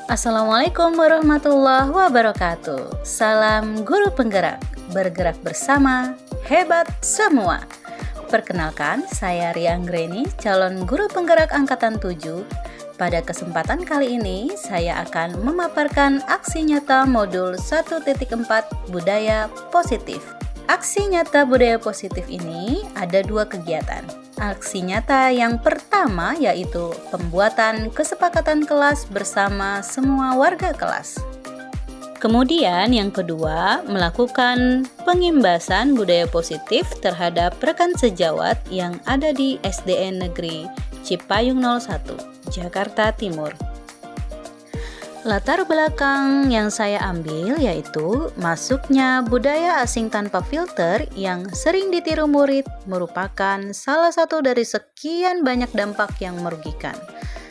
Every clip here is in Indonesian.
Assalamualaikum warahmatullahi wabarakatuh. Salam guru penggerak, bergerak bersama, hebat semua. Perkenalkan, saya Ria Anggreni, calon guru penggerak angkatan 7. Pada kesempatan kali ini, saya akan memaparkan aksi nyata modul 1.4 Budaya Positif. Aksi nyata budaya positif ini ada dua kegiatan. Aksi nyata yang pertama yaitu pembuatan kesepakatan kelas bersama semua warga kelas. Kemudian yang kedua, melakukan pengimbasan budaya positif terhadap rekan sejawat yang ada di SDN Negeri Cipayung 01, Jakarta Timur. Latar belakang yang saya ambil yaitu masuknya budaya asing tanpa filter yang sering ditiru murid merupakan salah satu dari sekian banyak dampak yang merugikan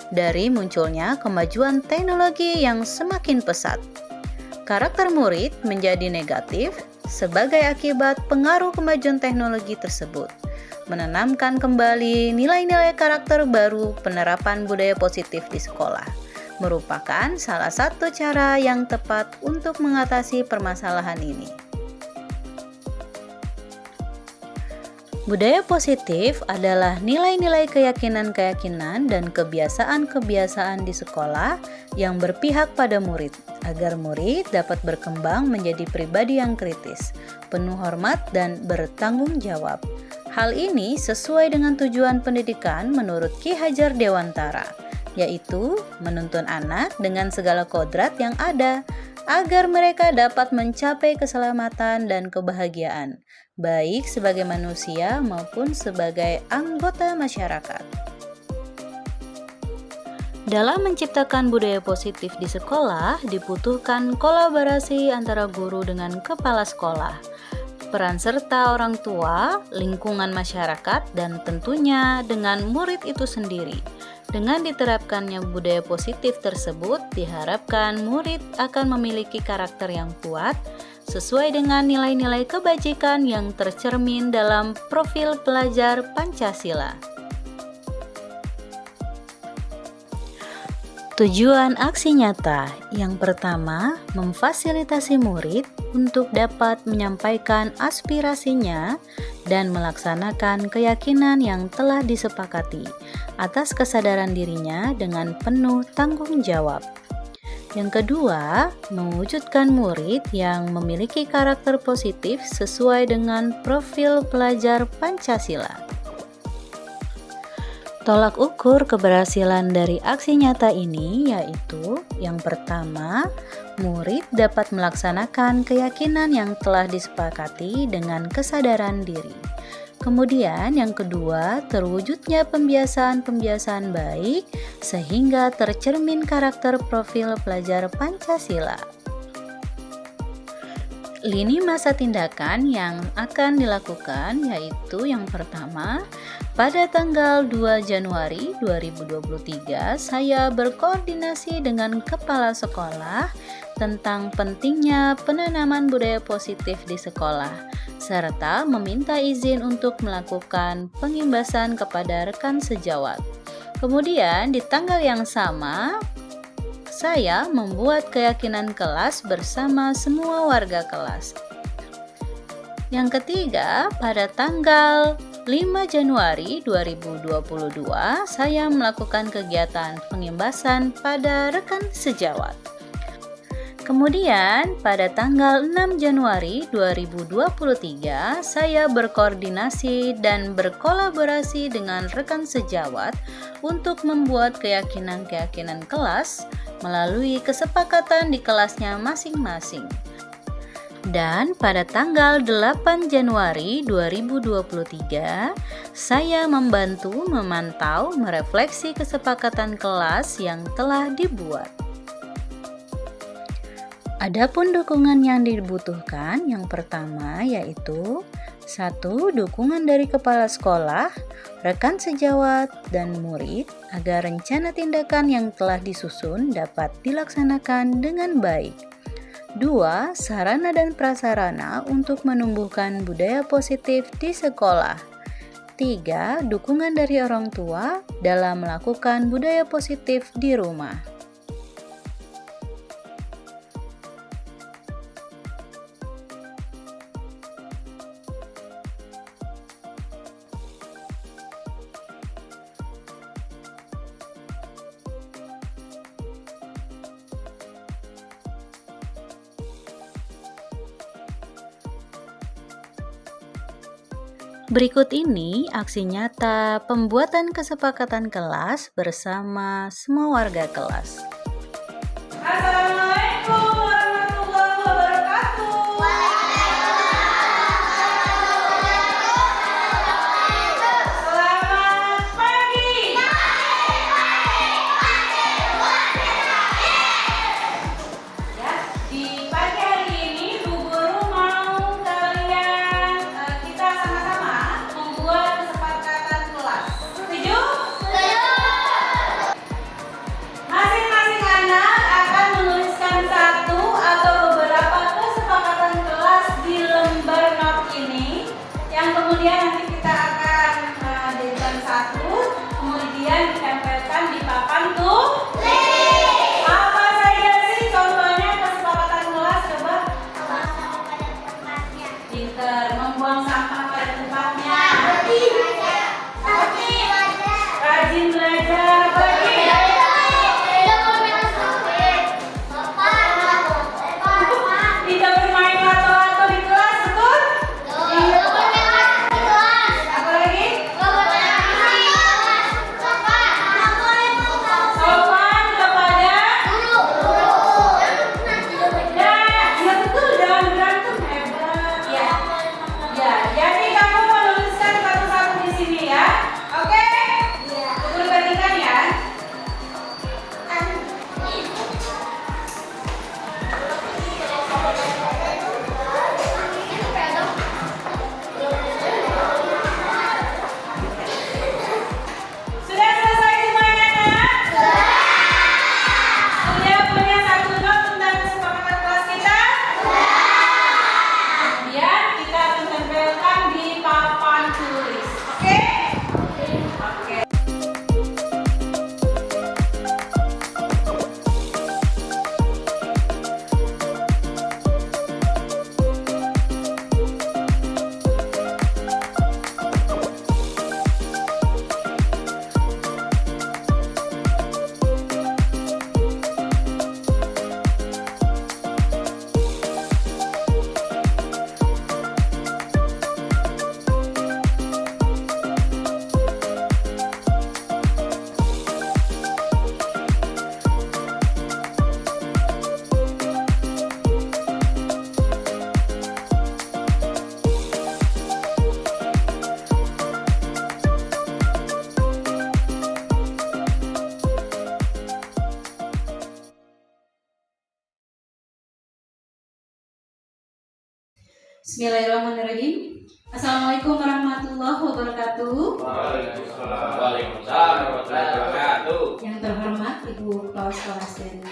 dari munculnya kemajuan teknologi yang semakin pesat. Karakter murid menjadi negatif sebagai akibat pengaruh kemajuan teknologi tersebut. Menanamkan kembali nilai-nilai karakter baru penerapan budaya positif di sekolah merupakan salah satu cara yang tepat untuk mengatasi permasalahan ini. Budaya positif adalah nilai-nilai keyakinan-keyakinan dan kebiasaan-kebiasaan di sekolah yang berpihak pada murid, agar murid dapat berkembang menjadi pribadi yang kritis, penuh hormat, dan bertanggung jawab. Hal ini sesuai dengan tujuan pendidikan menurut Ki Hajar Dewantara, yaitu menuntun anak dengan segala kodrat yang ada agar mereka dapat mencapai keselamatan dan kebahagiaan, baik sebagai manusia maupun sebagai anggota masyarakat. Dalam menciptakan budaya positif di sekolah, dibutuhkan kolaborasi antara guru dengan kepala sekolah, peran serta orang tua, lingkungan masyarakat, dan tentunya dengan murid itu sendiri. Dengan diterapkannya budaya positif tersebut, diharapkan murid akan memiliki karakter yang kuat sesuai dengan nilai-nilai kebajikan yang tercermin dalam profil pelajar Pancasila. Tujuan aksi nyata yang pertama, memfasilitasi murid untuk dapat menyampaikan aspirasinya dan melaksanakan keyakinan yang telah disepakati atas kesadaran dirinya dengan penuh tanggung jawab. Yang kedua, mewujudkan murid yang memiliki karakter positif sesuai dengan profil pelajar Pancasila. Tolak ukur keberhasilan dari aksi nyata ini yaitu yang pertama, murid dapat melaksanakan keyakinan yang telah disepakati dengan kesadaran diri. Kemudian yang kedua, terwujudnya pembiasaan-pembiasaan baik sehingga tercermin karakter profil pelajar Pancasila. Lini masa tindakan yang akan dilakukan yaitu yang pertama, pada tanggal 2 Januari 2023 saya berkoordinasi dengan kepala sekolah tentang pentingnya penanaman budaya positif di sekolah serta meminta izin untuk melakukan pengimbasan kepada rekan sejawat. Kemudian di tanggal yang sama saya membuat keyakinan kelas bersama semua warga kelas. Yang ketiga, pada tanggal 5 Januari 2022, saya melakukan kegiatan pengimbasan pada rekan sejawat. Kemudian, pada tanggal 6 Januari 2023, saya berkoordinasi dan berkolaborasi dengan rekan sejawat untuk membuat keyakinan-keyakinan kelas melalui kesepakatan di kelasnya masing-masing. Dan pada tanggal 8 Januari 2023, saya membantu memantau merefleksi kesepakatan kelas yang telah dibuat. Adapun dukungan yang dibutuhkan yang pertama yaitu 1. Dukungan dari kepala sekolah, rekan sejawat, dan murid agar rencana tindakan yang telah disusun dapat dilaksanakan dengan baik. 2. Sarana dan prasarana untuk menumbuhkan budaya positif di sekolah. 3. Dukungan dari orang tua dalam melakukan budaya positif di rumah. Berikut ini aksi nyata pembuatan kesepakatan kelas bersama semua warga kelas. Assalamualaikum warahmatullahi wabarakatuh. Selamat pagi. Ya, di pagi hari ini Bu Guru mau kalian kita sama-sama membuat kesepakatan kelas. Setuju? Masing-masing anak akan menuliskan satu atau beberapa kesepakatan kelas di lembar not ini, yang kemudian nanti kita akan jadikan satu, kemudian ditempelkan di papan tulis. Apa saja sih contohnya kesepakatan kelas? Coba. Pinter, membuang sampah pada tempatnya. Rajin belajar, pergi. Tidak bermain lato-lato di kelas, betul? Apa lagi? Sopan kepada. Ya betul, jangan berantem, hebat. Ya, jadi kamu menuliskan satu-satu di sini ya. Oke? Guru gantikan ya. Sudah selesai semuanya, Nak? Sudah punya satu not tentang kesepakatan kelas kita? Kemudian kita akan tempelkan di papan tulis. Oke? Oke. Bismillahirrahmanirrahim. Assalamualaikum warahmatullahi wabarakatuh. Waalaikumsalam warahmatullahi wabarakatuh. Yang terhormat Ibu Kepala Sekolah SDN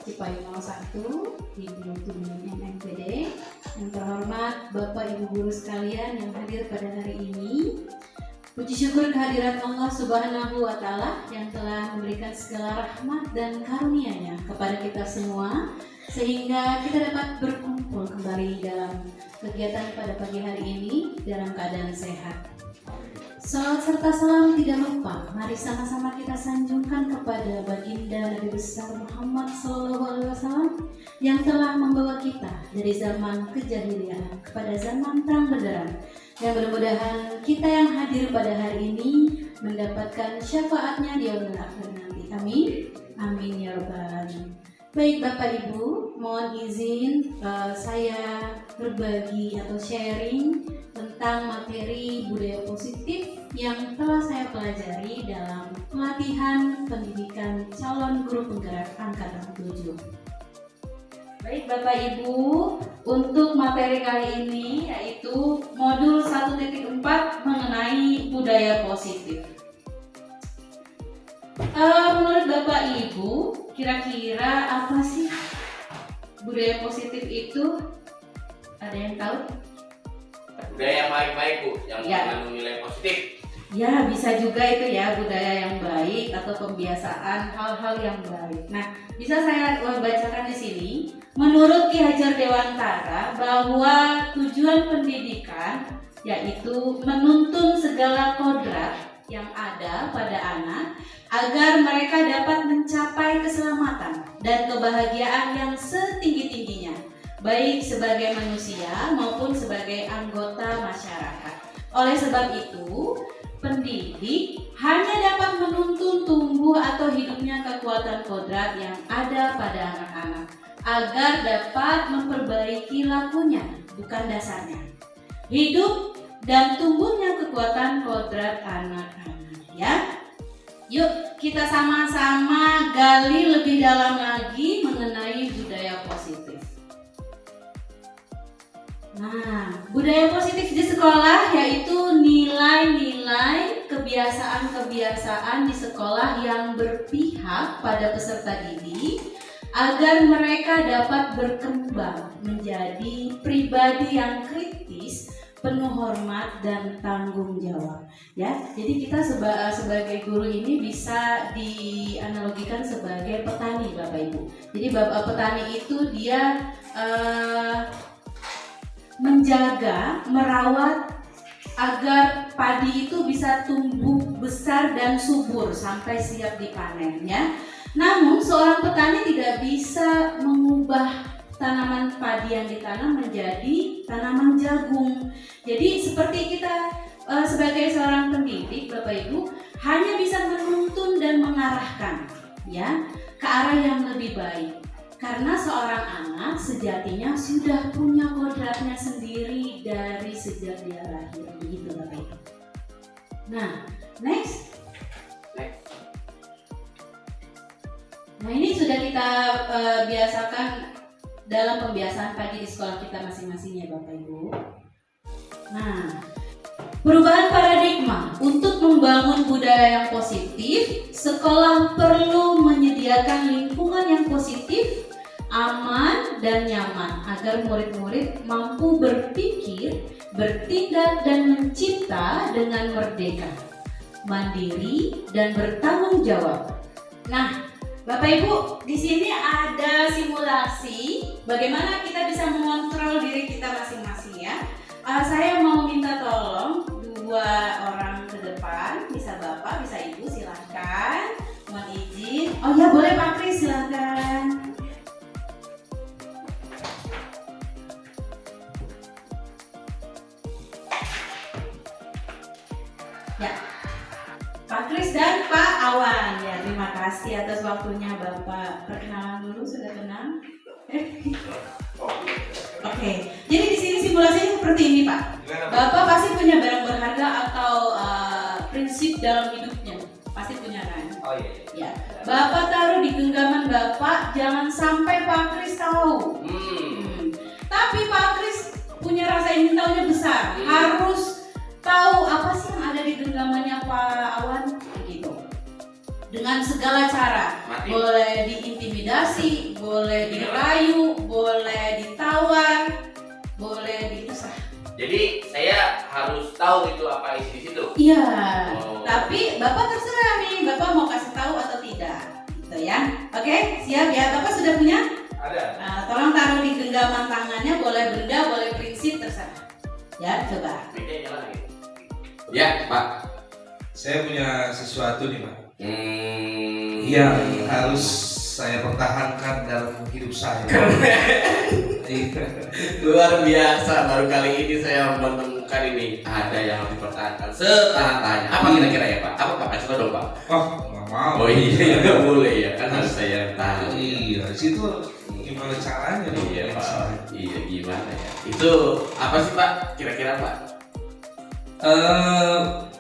Cipayung 01, Ibu Tumin MMPD. Yang terhormat Bapak Ibu guru sekalian yang hadir pada hari ini. Puji syukur kehadirat Allah Subhanahu wa Ta'ala yang telah memberikan segala rahmat dan karunia-Nya kepada kita semua, sehingga kita dapat berkumpul kembali dalam kegiatan pada pagi hari ini dalam keadaan sehat. Salat serta salam tidak lupa, mari sama-sama kita sanjungkan kepada baginda Nabi besar Muhammad SAW yang telah membawa kita dari zaman kejahilian kepada zaman terang benderang. Yang mudah-mudahan kita yang hadir pada hari ini mendapatkan syafaatnya di yaumil akhir nanti. Amin. Amin ya rabbal alamin. Baik Bapak Ibu, mohon izin saya berbagi atau sharing tentang materi budaya positif yang telah saya pelajari dalam pelatihan pendidikan calon guru penggerak angkatan 7. Baik Bapak Ibu, untuk materi kali ini yaitu modul 1.4 mengenai budaya positif. Menurut Bapak Ibu, kira-kira apa sih budaya positif itu? Ada yang tahu? Budaya yang baik-baik Bu, yang mengandung nilai positif. Ya, bisa juga itu ya, budaya yang baik atau pembiasaan hal-hal yang baik. Nah, bisa saya bacakan di sini. Menurut Ki Hajar Dewantara bahwa tujuan pendidikan yaitu menuntun segala kodrat yang ada pada anak agar mereka dapat mencapai keselamatan dan kebahagiaan yang setinggi-tingginya, baik sebagai manusia maupun sebagai anggota masyarakat. Oleh sebab itu, pendidik hanya dapat menuntun tumbuh atau hidupnya kekuatan kodrat yang ada pada anak-anak agar dapat memperbaiki lakunya, bukan dasarnya. Hidup dan tumbuhnya kekuatan kodrat anak-anak, ya. Yuk kita sama-sama gali lebih dalam lagi mengenai budaya positif. Nah, budaya positif di sekolah yaitu nilai-nilai, kebiasaan-kebiasaan di sekolah yang berpihak pada peserta didik agar mereka dapat berkembang menjadi pribadi yang kritis, penuh hormat dan tanggung jawab. Ya, jadi kita sebagai guru ini bisa dianalogikan sebagai petani, Bapak Ibu. Jadi Bapak petani itu dia menjaga, merawat agar padi itu bisa tumbuh besar dan subur sampai siap dipanen, ya. Namun seorang petani tidak bisa mengubah tanaman padi yang ditanam menjadi tanaman jagung. Jadi seperti kita sebagai seorang pendidik, Bapak Ibu, hanya bisa menuntun dan mengarahkan, ya, ke arah yang lebih baik. Karena seorang anak sejatinya sudah punya kodratnya sendiri dari sejak dia lahir, begitu Bapak Ibu. Nah, next. Nah, ini sudah kita biasakan dalam pembiasaan pagi di sekolah kita masing-masing, ya Bapak Ibu. Nah, perubahan paradigma untuk membangun budaya yang positif, sekolah perlu menyediakan lingkungan yang positif, aman dan nyaman agar murid-murid mampu berpikir, bertindak dan mencipta dengan merdeka, mandiri dan bertanggung jawab. Nah, Bapak Ibu, di sini ada simulasi bagaimana kita bisa mengontrol diri kita masing-masing, ya. Saya mau minta tolong 2 orang ke depan, bisa Bapak, bisa Ibu, silahkan. Mohon izin. Oh ya, boleh Pak Kris, silahkan. Ya, Pak Kris dan Pak Awan, ya, terima kasih atas waktunya Bapak. Perkenalan dulu, sudah tenang? Oke, jadi di sini simulasinya seperti ini, Pak. Bapak pasti punya barang berharga atau prinsip dalam hidupnya, pasti punya kan? Oh iya. Ya, Bapak taruh di genggaman Bapak, jangan sampai Pak Kris tahu. Tapi Pak Kris punya rasa ingin tahunya besar, harus tahu apa sih yang ada di genggamannya Pak Awan, gitu. Dengan segala cara, boleh diintimidasi, boleh dirayu, boleh ditawar, boleh diusah. Jadi saya harus tahu itu apa isi di situ. Iya, tapi Bapak terserah nih, Bapak mau kasih tahu atau tidak, gitu ya. Oke, siap ya. Bapak sudah punya? Ada. Nah, tolong taruh di genggaman tangannya, boleh benda, boleh prinsip, terserah. Ya, coba. Ya, Pak. Saya punya sesuatu nih, Pak. Yang harus saya pertahankan dalam hidup saya. Luar biasa, baru kali ini saya menemukan ini. Ada yang harus dipertahankan setahan-tahannya. Apa kira-kira ya Pak? Apa Pak? Kasih tahu dong Pak. Oh, nggak mau. Oh iya, nggak boleh ya, kan harus saya yang tahu. Iya, di situ gimana caranya nih? Iya Pak. Iya, gimana ya? Itu apa sih Pak? Kira-kira Pak?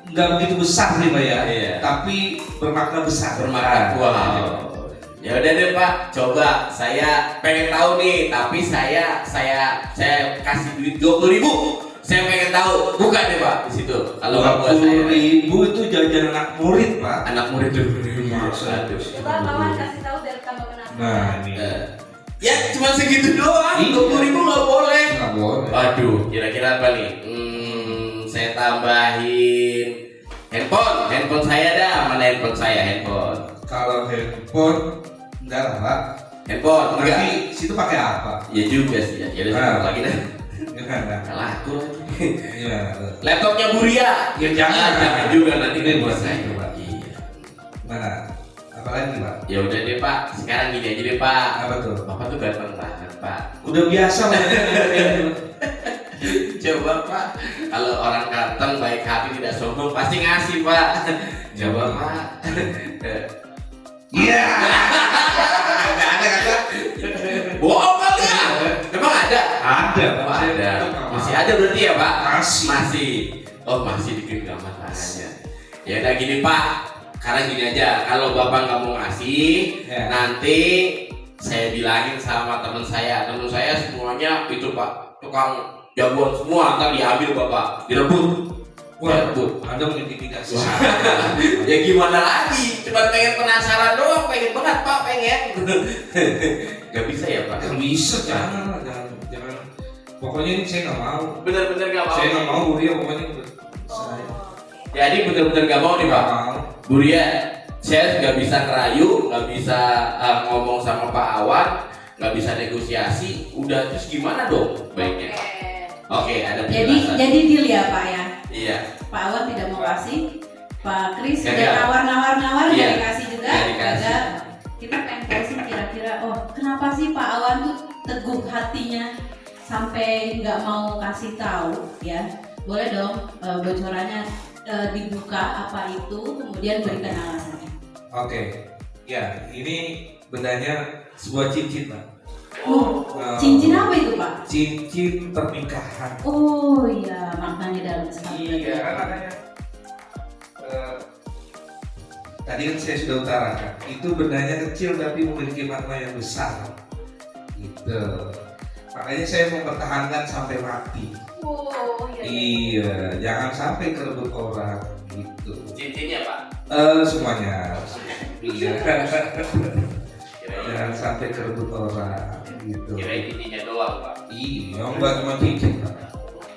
Nggak begitu besar nih Pak ya, Iya. tapi bermakna besar. Bermakna. Wow. Ya udah deh Pak, coba saya pengen tahu nih, tapi saya kasih duit 20.000. Saya pengen tahu, buka deh Pak di situ. Kalau nggak buat saya. 20.000 itu jajan anak murid Pak. Anak murid 20.000. Aduh. Coba Bapak kasih tahu biar tambah penasaran. Nah ini. Ya cuma segitu doang, Iya. 20.000 nggak boleh. Nggak boleh. Waduh, kira-kira apa nih? Saya tambahin handphone saya dah. Mana handphone saya? Handphone. Kalau handphone enggak lah Pak. Handphone enggak. Nanti situ pakai apa? Ya juga sih ya. Jadi lagi dah. Gimana? Kalah aku lagi. Gimana? Laptopnya Buria. Ya jangan. Jangan juga nanti Ini buat saya. saya, Pak. Iya. Mana? Apa lagi Pak? Ya udah deh Pak. Sekarang gini aja deh Pak. Apa tuh? Bapak tuh ganteng banget Pak. Udah biasa lah. Coba Pak, Kalau orang ganteng, baik hati, tidak sombong, pasti ngasih Pak. Coba Pak. Iya. Nggak ada kata. Bohong kali ya? Emang ada? Ada. Oh, ada. Masih ada berarti ya Pak? Masih. Masih. Oh masih bikin gambar tangannya. Ya udah gini Pak. Karena gini aja, kalau Bapak nggak mau ngasih, Ya. nanti saya bilangin sama teman saya semuanya itu Pak, tukang jagoan semua, ntar diambil Bapak, direbut. Wah, Anda mengintimidasi. Ya gimana lagi? Cuma pengen penasaran doang, pengen banget Pak, pengen. Gak bisa ya Pak? Gak bisa, jangan. Pokoknya ini saya nggak mau. Bener-bener gak mau. Saya nggak mau dia pokoknya. Saya Jadi bener-bener gak mau nih Pak. nggak mau. Bu Ria, saya nggak bisa ngerayu, nggak bisa ngomong sama Pak Awan, nggak bisa negosiasi. Udah terus gimana dong baiknya? Oke, ada penjelasan. Jadi deal ya Pak ya. Iya. Pak Awan tidak mau kasih, Pak Kris Gagal. sudah nawar-nawar Iya. nggak dikasih juga, Nggak dikasih. gagal. Kita pengen tahu sih kira-kira, oh kenapa sih Pak Awan tuh teguh hatinya sampai nggak mau kasih tahu ya? Boleh dong bocorannya dibuka apa itu, kemudian berikan alasannya. Oke. Ya, ini bendanya sebuah cincin, Pak. Oh, cincin apa itu Pak? Cincin pernikahan. Oh iya, maknanya dalam sekali. Iya, kan makanya tadi kan saya sudah utarakan, itu bendanya kecil tapi memiliki makna yang besar. Gitu. Makanya saya mempertahankan sampai mati. Oh iya. Iya, jangan sampai kerebut orang gitu. Cincinnya Pak. Semuanya. Iya. Kirain Jangan sampai kerebut orang gitu. cincinnya doang Pak. Iya, enggak cuma cincin, Pak.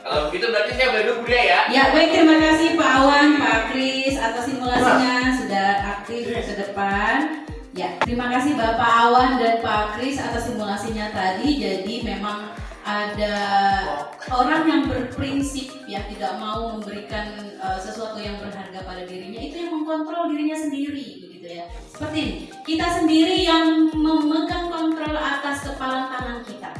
Kalau begitu berarti saya boleh dulu ya ya. Ya baik, terima kasih Pak Awan, Pak Kris atas simulasinya sudah aktif ke depan. Ya, terima kasih Bapak Awan dan Pak Kris atas simulasinya tadi. Jadi memang ada orang yang berprinsip ya tidak mau memberikan sesuatu yang berharga pada dirinya, itu yang mengkontrol dirinya sendiri begitu ya. Seperti ini, kita sendiri yang memegang kontrol atas kepalan tangan kita.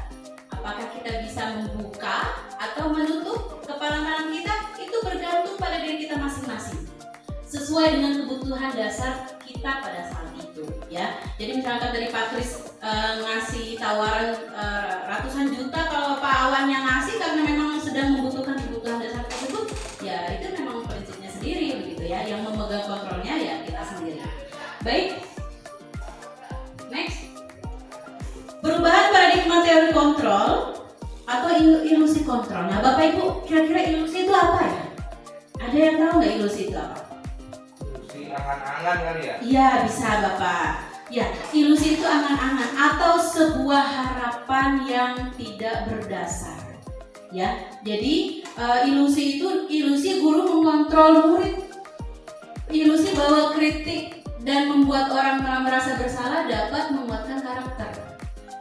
Apakah kita bisa membuka atau menutup kepalan tangan kita, itu bergantung pada diri kita masing-masing sesuai dengan kebutuhan dasar kita pada saat itu ya. Jadi misalkan dari Pak Kris ngasih tawaran ratusan juta, kalau Pak Awan yang ngasih karena memang sedang membutuhkan kebutuhan dasar tersebut, ya itu memang prinsipnya sendiri begitu ya. Yang memegang kontrolnya ya kita sendiri. Baik, next, perubahan paradigma teori kontrol atau ilusi kontrol. Nah Bapak Ibu, kira-kira ilusi itu apa ya? Ada yang tahu nggak ilusi itu apa? Angan-angan kali ya? Iya bisa Bapak. Ya, ilusi itu angan-angan atau sebuah harapan yang tidak berdasar. Ya, jadi ilusi itu ilusi guru mengontrol murid. Ilusi bahwa kritik dan membuat orang merasa bersalah dapat menguatkan karakter.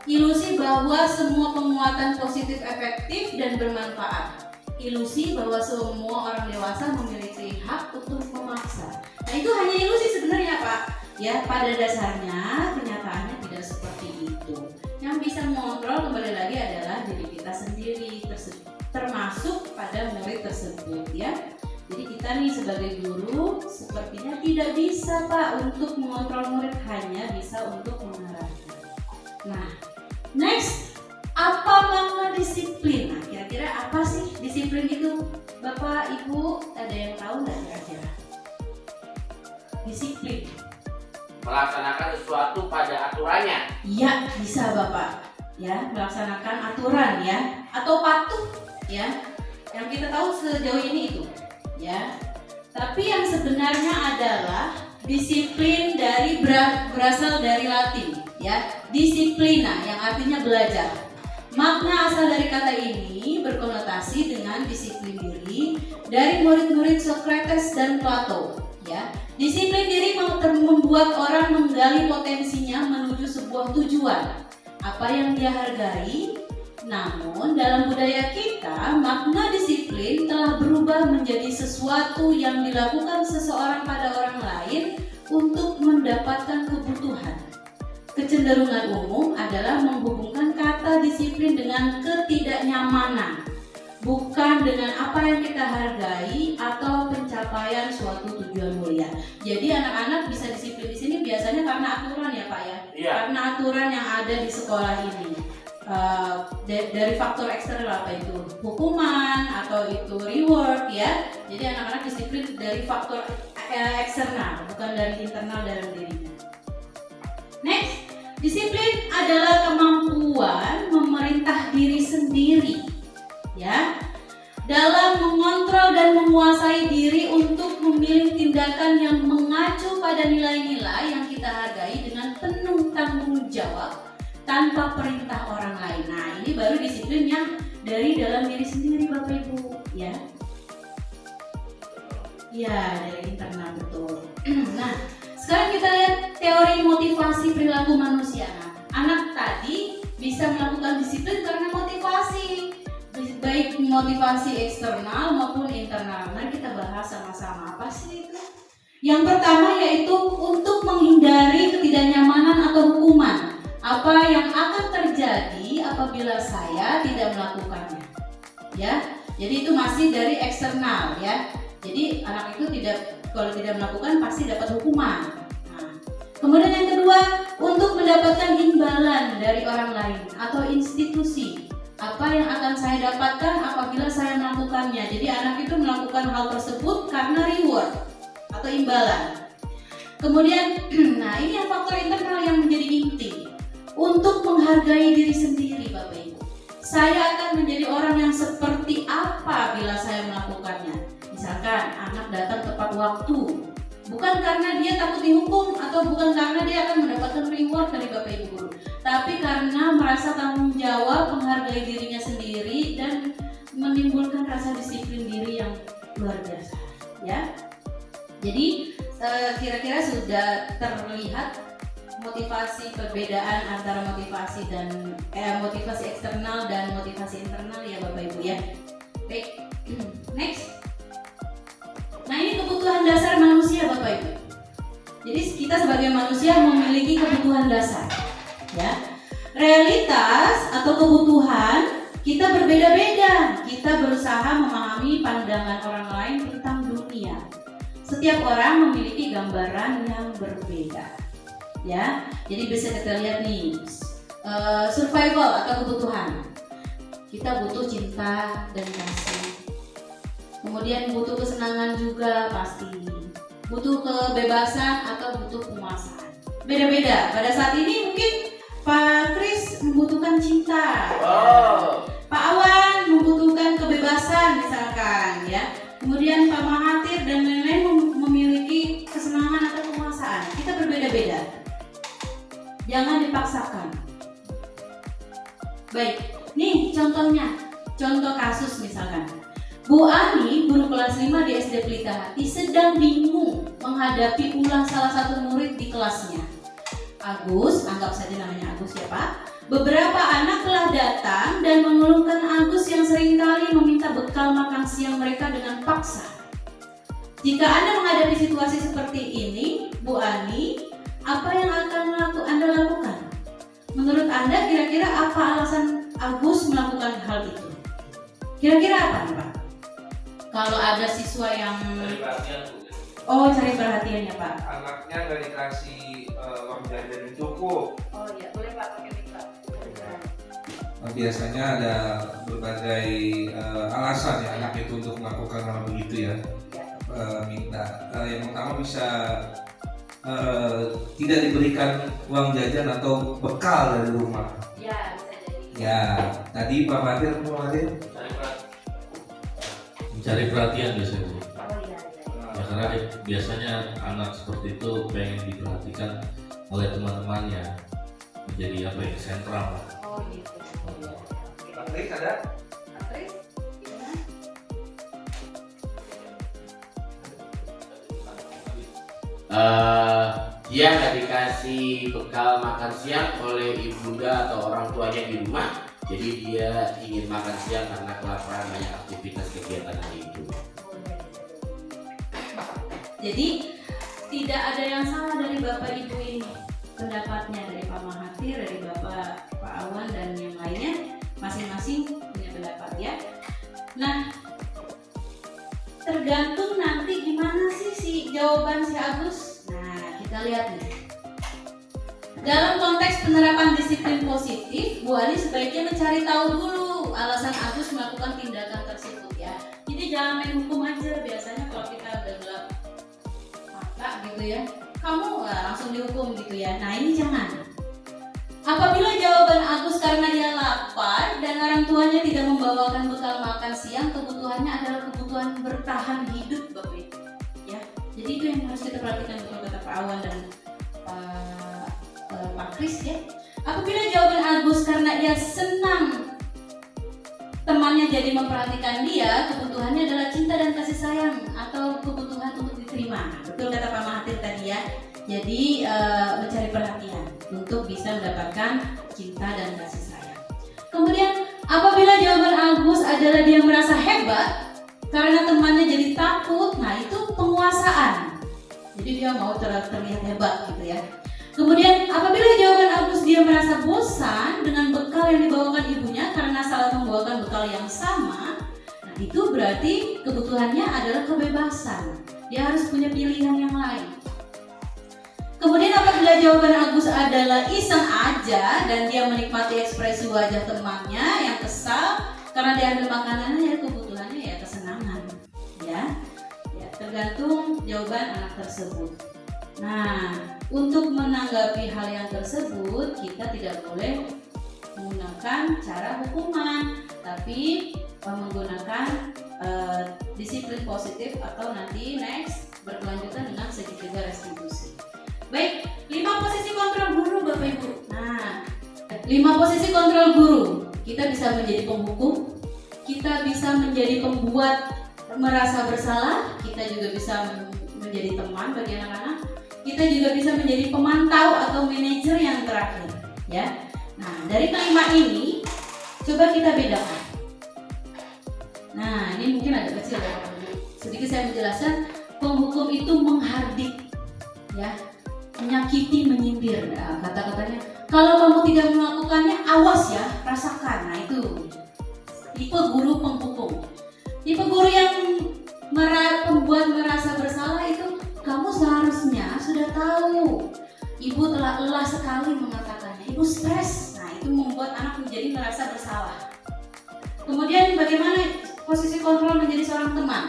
Ilusi bahwa semua penguatan positif efektif dan bermanfaat. Ilusi bahwa semua orang dewasa memiliki hak untuk memaksa. Nah itu hanya ilusi sebenarnya Pak. Ya pada dasarnya kenyataannya tidak seperti itu. Yang bisa mengontrol kembali lagi adalah diri kita sendiri, termasuk pada murid tersebut ya. Jadi kita nih sebagai guru sepertinya tidak bisa Pak untuk mengontrol murid, hanya bisa untuk mengarahkan. Nah next, apa makna disiplin? Nah, kira-kira apa sih disiplin itu? Bapak, Ibu, ada yang tahu nggak kira-kira? Disiplin. Melaksanakan sesuatu pada aturannya. Iya, bisa Bapak. Ya, melaksanakan aturan ya, atau patuh ya. Yang kita tahu sejauh ini itu, ya. Tapi yang sebenarnya adalah disiplin dari berasal dari Latin, ya. Disiplina yang artinya belajar. Makna asal dari kata ini berkonotasi dengan disiplin diri dari murid-murid Socrates dan Plato. Ya, disiplin diri membuat orang menggali potensinya menuju sebuah tujuan, apa yang dia hargai. Namun dalam budaya kita, makna disiplin telah berubah menjadi sesuatu yang dilakukan seseorang pada orang lain untuk mendapatkan kebutuhan. Kecenderungan umum adalah menghubungkan kata disiplin dengan ketidaknyamanan, bukan dengan apa yang kita hargai atau pencapaian suatu tujuan mulia. Jadi anak-anak bisa disiplin di sini biasanya karena aturan ya Pak ya, karena aturan yang ada di sekolah ini. Dari faktor eksternal, apa itu hukuman atau itu reward ya. Jadi anak-anak disiplin dari faktor eksternal, bukan dari internal dalam dirinya. Next, disiplin adalah kemampuan memerintah diri sendiri ya, dalam mengontrol dan menguasai diri untuk memilih tindakan yang mengacu pada nilai-nilai yang kita hargai dengan penuh tanggung jawab tanpa perintah orang lain. Nah, ini baru disiplin yang dari dalam diri sendiri Bapak Ibu ya. Ya, dari internal, betul. Nah, sekarang kita lihat teori motivasi perilaku manusia. Nah, anak tadi bisa melakukan disiplin karena motivasi, baik motivasi eksternal maupun internal. Mari kita bahas sama-sama, apa sih itu? Yang pertama yaitu untuk menghindari ketidaknyamanan atau hukuman. Apa yang akan terjadi apabila saya tidak melakukannya, ya? Jadi itu masih dari eksternal, ya. Jadi anak itu kalau tidak melakukan pasti dapat hukuman. Nah, kemudian yang kedua, untuk mendapatkan imbalan dari orang lain atau institusi. Apa yang akan saya dapatkan apabila saya melakukannya? Jadi anak itu melakukan hal tersebut karena reward atau imbalan. Kemudian, nah ini yang faktor internal yang menjadi inti. Untuk menghargai diri sendiri Bapak Ibu. Saya akan menjadi orang yang seperti apa bila saya melakukannya. Misalkan anak datang tepat waktu, bukan karena dia takut dihukum atau bukan karena dia akan mendapatkan reward dari Bapak Ibu guru, tapi karena merasa tanggung jawab, menghargai dirinya sendiri dan menimbulkan rasa disiplin diri yang luar biasa, ya. Jadi kira-kira sudah terlihat motivasi, perbedaan antara motivasi dan motivasi eksternal dan motivasi internal ya Bapak Ibu ya. Baik, next. Nah ini kebutuhan dasar manusia Bapak Ibu. Jadi kita sebagai manusia memiliki kebutuhan dasar, ya. Realitas atau kebutuhan kita berbeda-beda. Kita berusaha memahami pandangan orang lain tentang dunia. Setiap orang memiliki gambaran yang berbeda. Ya, jadi bisa kita lihat nih survival atau kebutuhan. Kita butuh cinta dan kasih. Kemudian butuh kesenangan juga pasti. Butuh kebebasan atau butuh penguasaan. Beda-beda. Pada saat ini mungkin Pak Kris membutuhkan cinta. Pak Awan membutuhkan kebebasan misalkan ya. Kemudian Pak Mahathir dan lain-lain memiliki kesenangan atau penguasaan. Kita berbeda-beda. Jangan dipaksakan. Baik, nih contohnya, contoh kasus misalkan. Bu Ani, guru kelas 5 di SD Pelita Hati, sedang bingung menghadapi ulah salah satu murid di kelasnya. Agus, anggap saja namanya Agus ya Pak. Beberapa anak telah datang dan mengeluhkan Agus yang seringkali meminta bekal makan siang mereka dengan paksa. Jika Anda menghadapi situasi seperti ini, Bu Ani, apa yang akan Anda lakukan? Menurut Anda kira-kira apa alasan Agus melakukan hal itu? Kira-kira apa nih Pak? Kalau ada siswa yang cari perhatian ya Pak. Anaknya nggak dikasih uang jajan yang cukup. Oh iya, boleh Pak pakai Pak. Biasanya ada berbagai alasan ya anak itu untuk melakukan hal begitu ya. Minta yang pertama bisa tidak diberikan uang jajan atau bekal dari rumah. Ya, bisa jadi. Ya, tadi Pak Mahathir mencari perhatian biasanya. Oh iya. Ya, karena biasanya anak seperti itu pengen diperhatikan oleh teman-temannya, menjadi apa ya, sentral lah. Oh gitu. Pak Kris ada? Kris, gimana? Dia nggak dikasih bekal makan siang oleh ibunda atau orang tuanya di rumah, jadi dia ingin makan siang karena kelaparan, banyak aktivitas kegiatan hari itu. Jadi tidak ada yang salah dari Bapak Ibu ini, pendapatnya dari Pak Mahathir, dari Bapak Awan dan yang lainnya, masing-masing punya pendapat ya. Kita lihat nih. Dalam konteks penerapan disiplin positif, Bu Ali sebaiknya mencari tahu dulu alasan Agus melakukan tindakan tersebut ya. Jadi jangan main hukum aja. Biasanya kalau kita gelap mata gitu ya, kamu langsung dihukum gitu ya. Nah ini jangan. Apabila jawaban Agus karena dia lapar dan orang tuanya tidak membawakan bekal makan siang, kebutuhannya adalah kebutuhan bertahan hidup Bapak Ibu. Ya, jadi itu yang harus kita perhatikan betul kata Pak Awan dan Pak Kris ya. Apabila jawaban Agus karena dia senang temannya jadi memperhatikan dia, kebutuhannya adalah cinta dan kasih sayang atau kebutuhan untuk diterima. Betul kata Pak Mahathir tadi ya. Jadi mencari perhatian untuk bisa mendapatkan cinta dan kasih sayang. Kemudian apabila jawaban Agus adalah dia merasa hebat karena temannya jadi takut, nah itu penguasaan. Jadi dia mau terlihat hebat gitu ya. Kemudian apabila jawaban Agus dia merasa bosan dengan bekal yang dibawakan ibunya karena salah membawakan bekal yang sama, nah itu berarti kebutuhannya adalah kebebasan. Dia harus punya pilihan yang lain. Kemudian apabila jawaban Agus adalah iseng aja dan dia menikmati ekspresi wajah temannya yang kesal karena diambil makanannya, ya kebutuhannya ya kesenangan. Ya, tergantung jawaban anak tersebut. Nah, untuk menanggapi hal yang tersebut kita tidak boleh menggunakan cara hukuman, tapi menggunakan disiplin positif atau nanti next berkelanjutan dengan segitiga restitusi. Baik, 5 posisi kontrol guru Bapak Ibu. Nah, 5 posisi kontrol guru. Kita bisa menjadi penghukum, kita bisa menjadi pembuat merasa bersalah, kita juga bisa menjadi teman bagi anak-anak, kita juga bisa menjadi pemantau atau manajer yang terakhir, ya. Nah, dari kelima ini coba kita bedakan. Nah, ini mungkin agak kecil ya Bapak Ibu. Sedikit saya menjelaskan, penghukum itu menghardik, ya. Menyakiti, menyindir. Nah, kata-katanya kalau kamu tidak melakukannya awas ya, rasakan. Nah itu tipe guru penghukum. Tipe guru yang membuat merasa bersalah itu kamu seharusnya sudah tahu ibu telah lelah sekali mengatakannya, ibu stres. Nah itu membuat anak menjadi merasa bersalah. Kemudian bagaimana posisi kontrol menjadi seorang teman?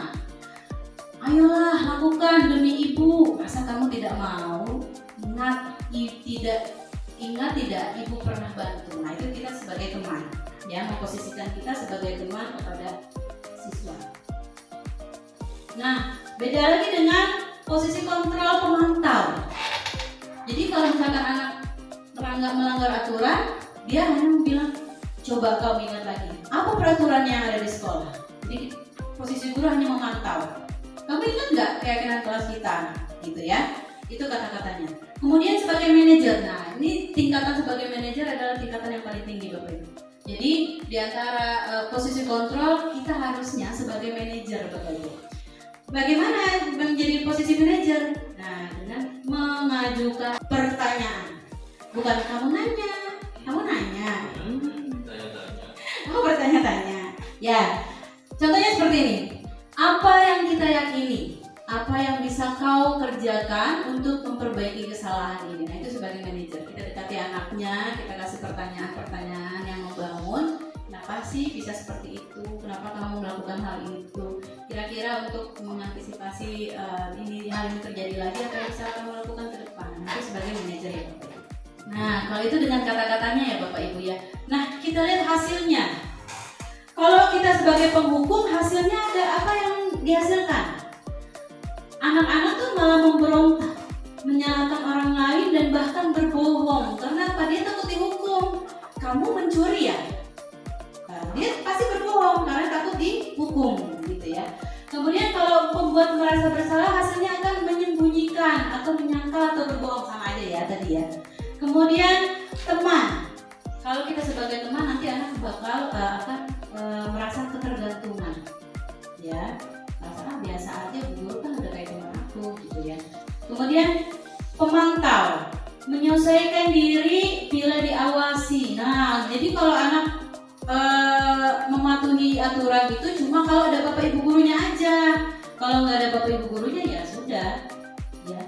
Ayolah lakukan demi ibu, masa kamu tidak mau? Ingat tidak ibu pernah bantu. Nah itu kita sebagai teman, ya, memposisikan kita sebagai teman kepada siswa. Nah beda lagi dengan posisi kontrol pemantau. Jadi kalau misalkan anak melanggar aturan, dia hanya bilang coba kau ingat lagi apa peraturan yang ada di sekolah. Jadi posisi guru hanya memantau. Kamu ingat nggak keyakinan kelas kita, gitu ya? Itu kata-katanya. Kemudian sebagai manajer, nah ini tingkatan sebagai manajer adalah tingkatan yang paling tinggi Bapak Ibu. Jadi di antara posisi kontrol kita harusnya sebagai manajer Bapak Ibu. Bagaimana menjadi posisi manajer? Nah dengan mengajukan pertanyaan. Bukan kamu nanya, kamu nanya. Kamu bertanya-tanya. Ya, contohnya seperti ini. Apa yang kita yakini? Apa yang bisa kau kerjakan untuk memperbaiki kesalahan ini? Nah itu sebagai manajer, kita dekati anaknya, kita kasih pertanyaan-pertanyaan yang membangun. Kenapa sih bisa seperti itu? Kenapa kamu melakukan hal itu? Kira-kira untuk mengantisipasi hal ini terjadi lagi, apa yang bisa kamu lakukan ke depan? Nah itu sebagai manajer ya Bapak Ibu. Nah kalau itu dengan kata-katanya ya Bapak Ibu ya. Nah kita lihat hasilnya. Kalau kita sebagai penghukum, hasilnya ada apa yang dihasilkan? Anak-anak tuh malah memberontak, menyalahkan orang lain dan bahkan berbohong. Karena apa? Dia takut dihukum. Kamu mencuri ya? Nah, dia pasti berbohong karena takut dihukum, gitu ya. Kemudian kalau pembuat merasa bersalah, hasilnya akan menyembunyikan atau menyangkal atau berbohong, sama aja ya tadi ya. Kemudian teman. Kalau kita sebagai teman, nanti anak bakal akan merasa ketergantungan, ya. Biasa aja guru kan udah kayak teman aku gitu ya. Kemudian pemantau, menyesuaikan diri bila diawasi. Nah jadi kalau anak mematuhi aturan itu cuma kalau ada bapak ibu gurunya aja. Kalau nggak ada bapak ibu gurunya ya sudah ya.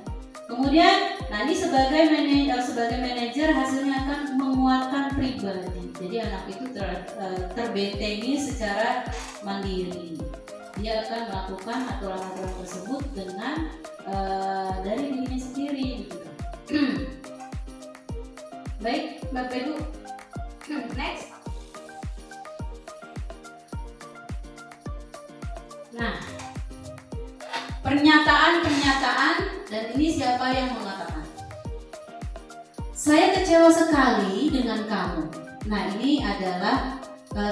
Kemudian Nah ini sebagai manajer hasilnya akan menguatkan pribadi. Jadi anak itu terbentengi secara mandiri. Dia akan melakukan aturan-aturan tersebut dengan dari dirinya sendiri. Gitu. Baik, Bapak Ibu. Next. Nah, pernyataan dan ini siapa yang mengatakan? Saya kecewa sekali dengan kamu. Nah, ini adalah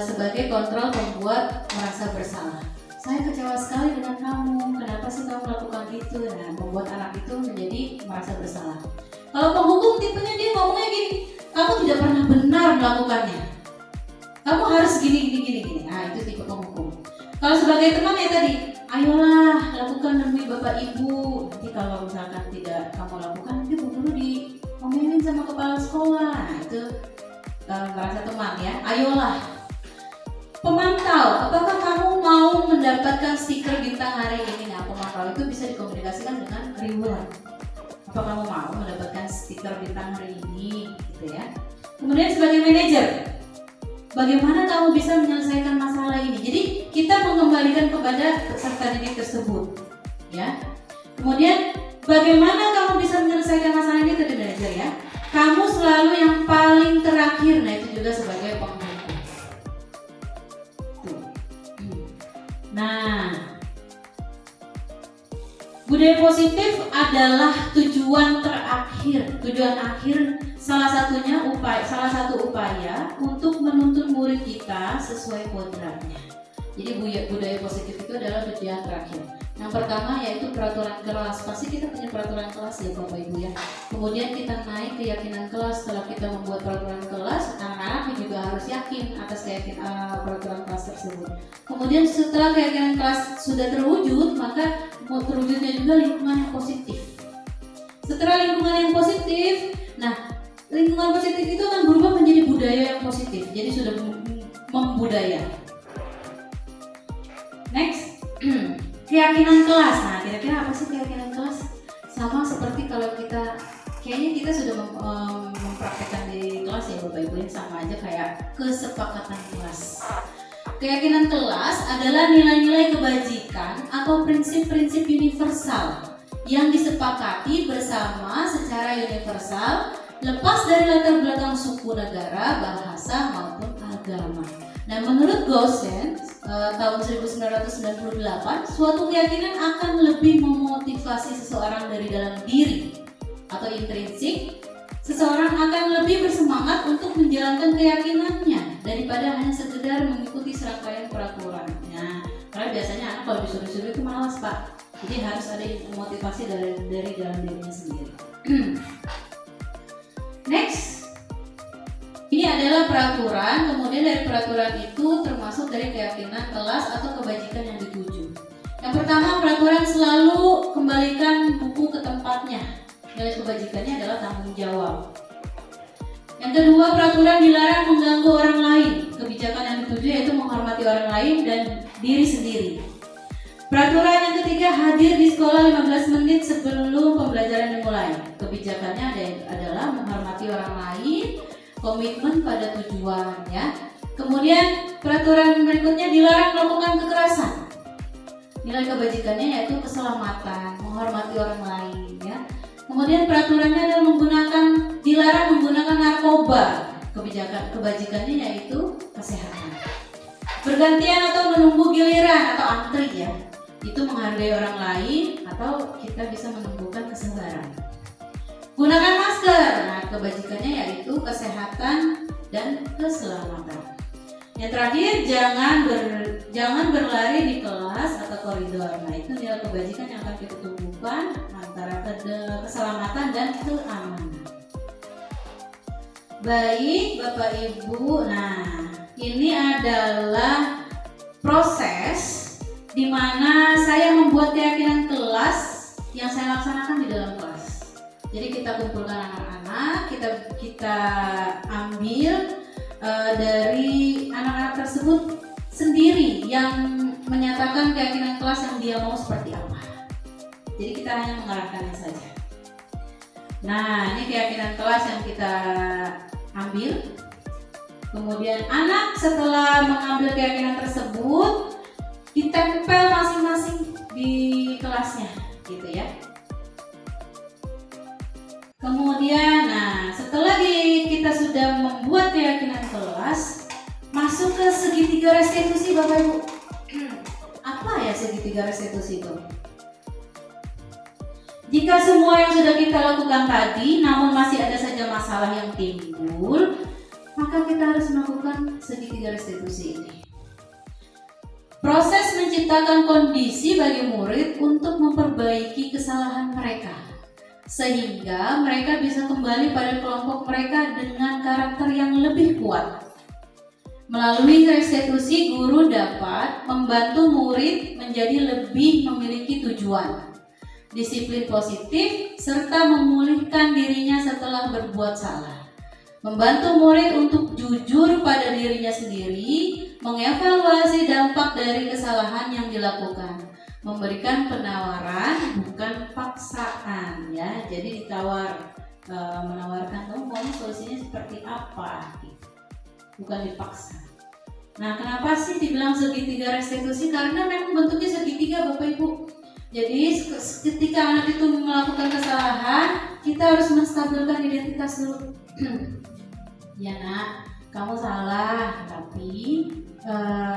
sebagai kontrol pembuat merasa bersalah. Saya kecewa sekali dengan kamu. Kenapa sih kamu melakukan itu? Nah, membuat anak itu menjadi merasa bersalah. Kalau penghukum tipenya dia ngomongnya gini, kamu tidak pernah benar melakukannya. Kamu harus gini. Nah, itu tipe penghukum. Kalau sebagai teman ya tadi, ayolah lakukan demi Bapak Ibu. Nanti kalau misalkan tidak kamu lakukan, nanti guru diomelin sama kepala sekolah. Nah, itu merasa teman ya. Ayolah. Pemantau, apakah kamu mau mendapatkan stiker bintang hari ini? Nah, pemantau itu bisa dikomunikasikan dengan reward. Apa kamu mau mendapatkan stiker bintang hari ini? Gitu ya. Kemudian sebagai manajer, bagaimana kamu bisa menyelesaikan masalah ini? Jadi kita mengembalikan kepada peserta didik tersebut, ya. Kemudian bagaimana kamu bisa menyelesaikan masalah ini tadi manajer ya? Kamu selalu yang paling terakhir. Nah, itu juga sebagai penghukum. Nah, budaya positif adalah tujuan terakhir, tujuan akhir salah satu upaya untuk menuntun murid kita sesuai kodratnya. Jadi budaya positif itu adalah tujuan terakhir. Yang pertama yaitu peraturan kelas. Pasti kita punya peraturan kelas ya Bapak Ibu ya. Kemudian kita naik keyakinan kelas. Setelah kita membuat peraturan kelas, anak-anak juga harus yakin atas keyakinan peraturan kelas tersebut. Kemudian setelah keyakinan kelas sudah terwujud, maka terwujudnya juga lingkungan yang positif. Setelah lingkungan yang positif, nah lingkungan positif itu akan berubah menjadi budaya yang positif. Jadi sudah membudaya. Next, keyakinan kelas. Nah, kira-kira apa sih keyakinan kelas? Sama seperti kalau kayaknya kita sudah mempraktekkan di kelas ya Bapak Ibu, sama aja kayak kesepakatan kelas. Keyakinan kelas adalah nilai-nilai kebajikan atau prinsip-prinsip universal yang disepakati bersama secara universal, lepas dari latar belakang suku, negara, bahasa maupun agama. Nah, menurut Gosen tahun 1998, suatu keyakinan akan lebih memotivasi seseorang dari dalam diri atau intrinsik. Seseorang akan lebih bersemangat untuk menjalankan keyakinannya daripada hanya sekedar mengikuti serangkaian peraturan. Nah, karena biasanya anak kalau disuruh-suruh itu malas Pak. Jadi harus ada motivasi dari dalam dirinya sendiri. Next. Ini adalah peraturan, kemudian dari peraturan itu termasuk dari keyakinan kelas atau kebajikan yang dituju. Yang pertama, peraturan selalu kembalikan buku ke tempatnya. Nilai kebajikannya adalah tanggung jawab. Yang kedua, peraturan dilarang mengganggu orang lain. Kebijakan yang dituju yaitu menghormati orang lain dan diri sendiri. Peraturan yang ketiga, hadir di sekolah 15 menit sebelum pembelajaran dimulai. Kebijakannya adalah menghormati orang lain, komitmen pada tujuan ya. Kemudian peraturan berikutnya dilarang melakukan kekerasan. Nilai kebajikannya yaitu keselamatan, menghormati orang lain ya. Kemudian peraturannya adalah dilarang menggunakan narkoba. Kebajikannya yaitu kesehatan. Bergantian atau menunggu giliran atau antri ya. Itu menghargai orang lain atau kita bisa menumbuhkan kesabaran. Gunakan masker. Nah, kebajikannya yaitu kesehatan dan keselamatan. Yang terakhir, jangan berlari di kelas atau koridor. Nah, itu nilai kebajikan yang akan kita tumbuhkan antara keselamatan dan keamanan. Baik, Bapak Ibu. Nah, ini adalah proses di mana saya membuat keyakinan kelas yang saya laksanakan di dalam kelas. Jadi kita kumpulkan anak-anak, kita ambil dari anak-anak tersebut sendiri yang menyatakan keyakinan kelas yang dia mau seperti apa. Jadi kita hanya mengarahkannya saja. Nah, ini keyakinan kelas yang kita ambil. Kemudian anak setelah mengambil keyakinan tersebut, kita tempel masing-masing di kelasnya, gitu ya. Kemudian, nah setelah kita sudah membuat keyakinan kelas, masuk ke segitiga restitusi Bapak Ibu. Apa ya segitiga restitusi itu? Jika semua yang sudah kita lakukan tadi, namun masih ada saja masalah yang timbul, maka kita harus melakukan segitiga restitusi ini. Proses menciptakan kondisi bagi murid untuk memperbaiki kesalahan mereka, sehingga mereka bisa kembali pada kelompok mereka dengan karakter yang lebih kuat. Melalui restitusi, guru dapat membantu murid menjadi lebih memiliki tujuan, disiplin positif, serta memulihkan dirinya setelah berbuat salah. Membantu murid untuk jujur pada dirinya sendiri, mengevaluasi dampak dari kesalahan yang dilakukan, memberikan penawaran bukan paksaan ya. Jadi menawarkan kamu maunya solusinya seperti apa, bukan dipaksa. Nah, kenapa sih dibilang segitiga restitusi? Karena memang bentuknya segitiga Bapak Ibu. Jadi ketika anak itu melakukan kesalahan, kita harus menstabilkan identitas dulu. Ya nak, kamu salah, tapi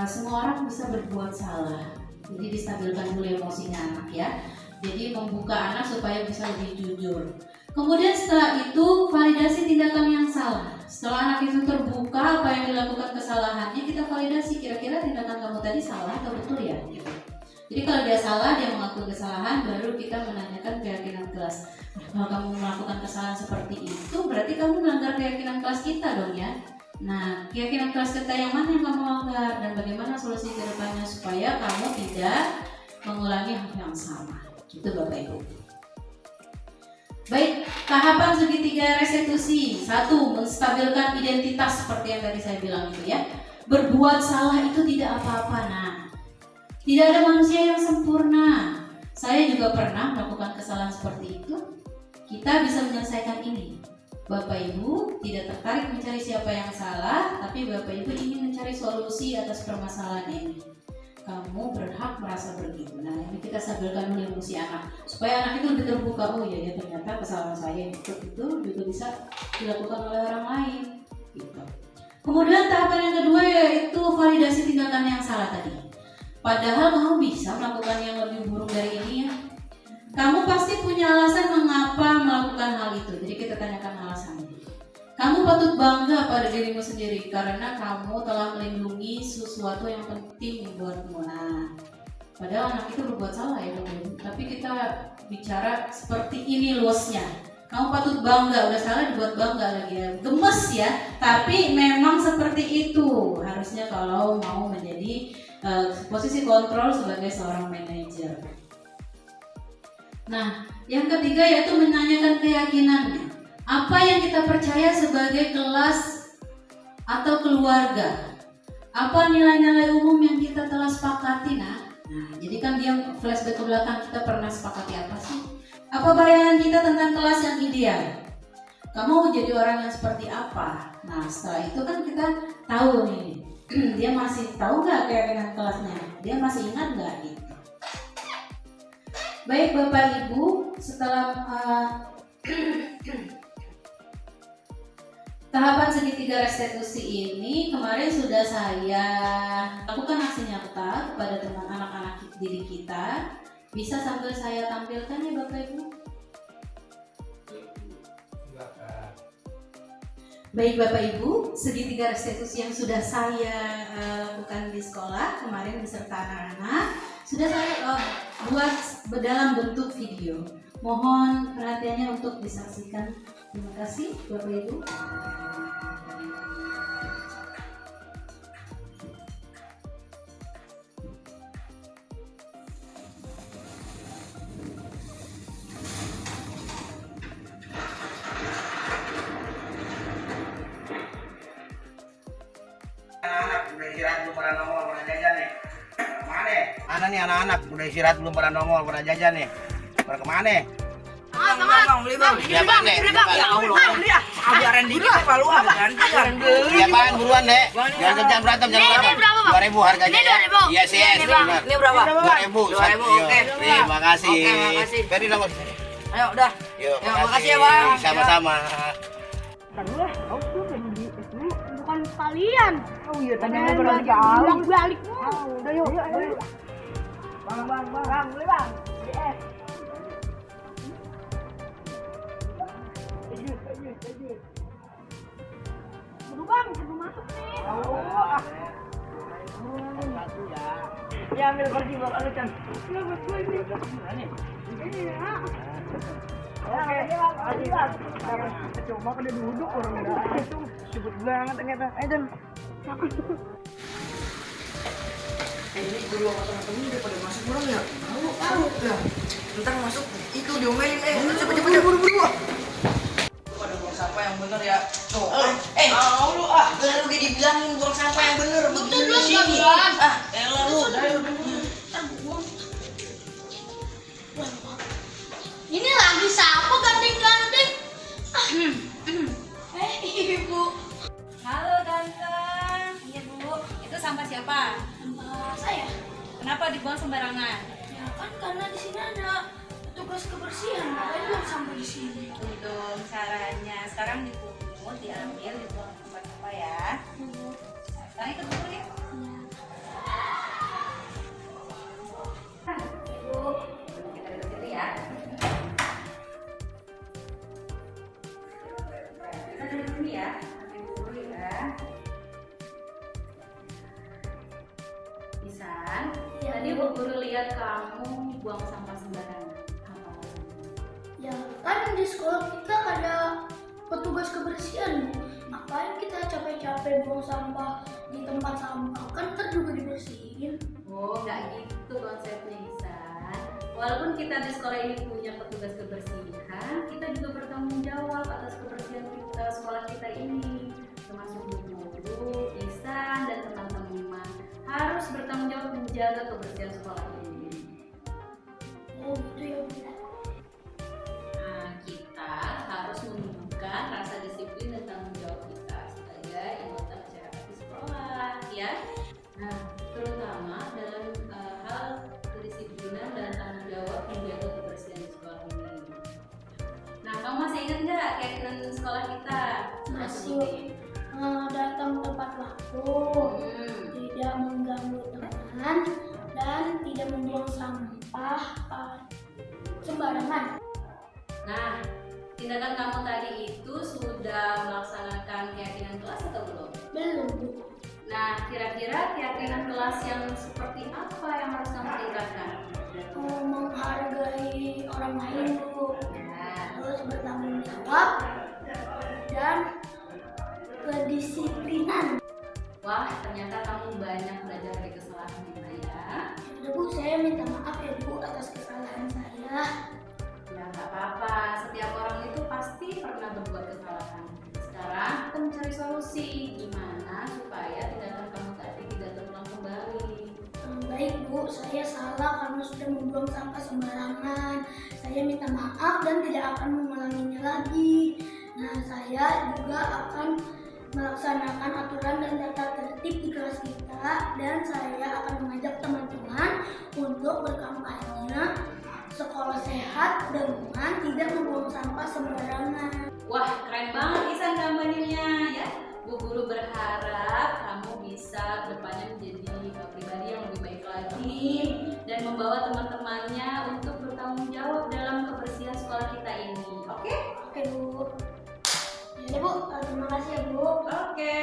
semua orang bisa berbuat salah. Jadi distabilkan dulu emosinya anak ya. Jadi membuka anak supaya bisa lebih jujur. Kemudian setelah itu validasi tindakan yang salah. Setelah anak itu terbuka apa yang dilakukan kesalahannya, kita validasi kira-kira tindakan kamu tadi salah atau betul ya. Jadi kalau dia salah, dia melakukan kesalahan, baru kita menanyakan keyakinan kelas. Kalau kamu melakukan kesalahan seperti itu, berarti kamu melanggar keyakinan kelas kita dong ya. Nah, keyakinan kelas kita yang mana yang kamu langgar dan bagaimana solusi ke depannya supaya kamu tidak mengulangi hal yang sama. Itu Bapak Ibu. Baik, tahapan segitiga restitusi. 1. Menstabilkan identitas seperti yang tadi saya bilang itu ya. Berbuat salah itu tidak apa-apa. Nah, tidak ada manusia yang sempurna. Saya juga pernah melakukan kesalahan seperti itu. Kita bisa menyelesaikan ini. Bapak Ibu tidak tertarik mencari siapa yang salah, tapi Bapak Ibu ingin mencari solusi atas permasalahan ini. Kamu berhak merasa begitu. Nah, ini kita stabilkan dulu emosi anak, supaya anak itu lebih terbuka. Oh iya, ternyata kesalahan saya itu juga bisa dilakukan oleh orang lain. Gitu. Kemudian tahapan yang kedua yaitu validasi tindakan yang salah tadi. Padahal kamu bisa melakukan yang lebih buruk dari ini ya. Kamu pasti punya alasan mengapa melakukan hal itu. Jadi kita tanyakan alasannya. Kamu patut bangga pada dirimu sendiri karena kamu telah melindungi sesuatu yang penting buatmu. Nah, padahal anak itu berbuat salah ya teman-teman. Tapi kita bicara seperti ini luasnya. Kamu patut bangga, udah salah dibuat bangga lagi ya. Gemes ya, tapi memang seperti itu. Harusnya kalau mau menjadi posisi kontrol sebagai seorang manajer. Nah, yang ketiga yaitu menanyakan keyakinannya. Apa yang kita percaya sebagai kelas atau keluarga? Apa nilai-nilai umum yang kita telah sepakati? Nah, jadi kan dia flashback ke belakang, kita pernah sepakati apa sih? Apa bayangan kita tentang kelas yang ideal? Kamu mau jadi orang yang seperti apa? Nah, setelah itu kan kita tahu nih, dia masih tahu nggak keyakinan kelasnya? Dia masih ingat nggak gitu? Baik Bapak Ibu, setelah tahapan segitiga restitusi ini kemarin sudah saya lakukan aksi nyata kepada teman anak-anak didik kita. Bisa sambil saya tampilkan ya Bapak Ibu? Baik Bapak Ibu, segitiga restitusi yang sudah saya lakukan di sekolah kemarin beserta anak-anak sudah saya buat dalam bentuk video. Mohon perhatiannya untuk disaksikan. Terima kasih Bapak Ibu. Anak-anak udah istirahat belum pada nongol pada jajan nih. Kemana? Mana nih anak-anak udah istirahat belum pada nongol pada jajan nih. Pada kemana? beli bang. Ya bang, Dek. Ya Allah, beli ah. Ajaran dikit apa lu gantian. Ya bang, buruan Dek. Jangan kerjaan berantem, jangan berantem. 2.000 harganya ya. Yes, yes. Ini berapa? 2.000. 2.000, oke. Terima kasih. Oke, makasih. Ferry dong. Ayo udah. Yuk, Ya, makasih ya, Bang. Sama-sama. Bukan sekalian. Oh iya, tadi Padahal udah bilang balik. Udah yuk. Bang, beli bang. DS. Aduh bang, sebelum masuk nih. Ya ambil kursi buat lu Chan. Iya. Oke, makasih bang. Cuma pada duduk orang udah itu cepet banget ternyata. Ayo Chan. Ini dulu sama temen-temen udah pada masuk belum ya? Tahu ya. Ntar masuk itu diomelin cepet buru-buru. Pada buang sampah yang bener ya. Tuh. Mau lu ah. Lu udah dibilangin buang sampah yang bener begini di sini. Ah, elah lu. Ini lagi siapa gandeng-gandeng? Ibu. Halo Tante. Iya Bu. Itu sampah siapa? Saya. Kenapa dibuang sembarangan? Ya kan karena di sini ada tugas kebersihan, makanya buang sampah di sini. Untuk caranya sekarang dipungut, diambil, dibuang ke tempat sampah ya. Nah, sekarang ikut dulu ya. Kita duduk situ ya. Kita duduk sini ya. Ambil dulu ya. Isan, tadi Bu Guru lihat kamu buang sampah sembarangan. Apa alasannya? Ya kan di sekolah kita ada petugas kebersihan, Bu. Ngapain kita capek-capek buang sampah di tempat sampah? Kan ntar juga dibersihin. Oh, nggak gitu konsepnya, Isan. Walaupun kita di sekolah ini punya petugas kebersihan, kita juga bertanggung jawab atas kebersihan kita, sekolah kita ini. Termasuk Bu Guru, Isan, dan teman-teman harus bertanggung jawab menjaga kebersihan sekolah ini. Oh gitu ya, Bu. Nah, kita harus menunjukkan rasa disiplin dan tanggung jawab kita sebagai anggota masyarakat di sekolah, ya. Nah, terutama dalam hal kedisiplinan dan tanggung jawab menjaga kebersihan di sekolah ini. Nah, kamu masih ingat nggak keyakinan sekolah kita? Masih. Datang tepat waktu, tidak mengganggu teman, dan tidak membuang sampah sembarangan. Nah, tindakan kamu tadi itu sudah melaksanakan keyakinan kelas atau belum? Belum, Bu. Nah, kira-kira keyakinan kelas yang seperti apa yang harus kamu tingkatkan? Menghargai orang lain, Bu. Nah, Terus bertanggung jawab dan kedisiplinan. wah, ternyata kamu banyak belajar dari kesalahan kita ya. Ya, Bu, saya minta maaf ya, Bu, atas kesalahan saya. Ya, nggak apa-apa. Setiap orang itu pasti pernah berbuat kesalahan. Sekarang kita mencari solusi gimana supaya tindakan kamu tadi tidak terulang kembali. Baik, Bu, saya salah karena sudah membuang sampah sembarangan. Saya minta maaf dan tidak akan mengulanginya lagi. Nah, saya juga akan melaksanakan aturan dan tata tertib di kelas kita, dan saya akan mengajak teman-teman untuk berkampanye sekolah sehat dengan tidak membuang sampah sembarangan. Wah, keren banget Isan kampanyenya ya. Bu Guru berharap kamu bisa kedepannya menjadi pribadi yang lebih baik lagi dan membawa teman-temannya untuk bertanggung jawab dalam kebersihan sekolah kita ini. Oke? Oke, Bu. Ya, Bu. Terima kasih ya, Bu. Oke.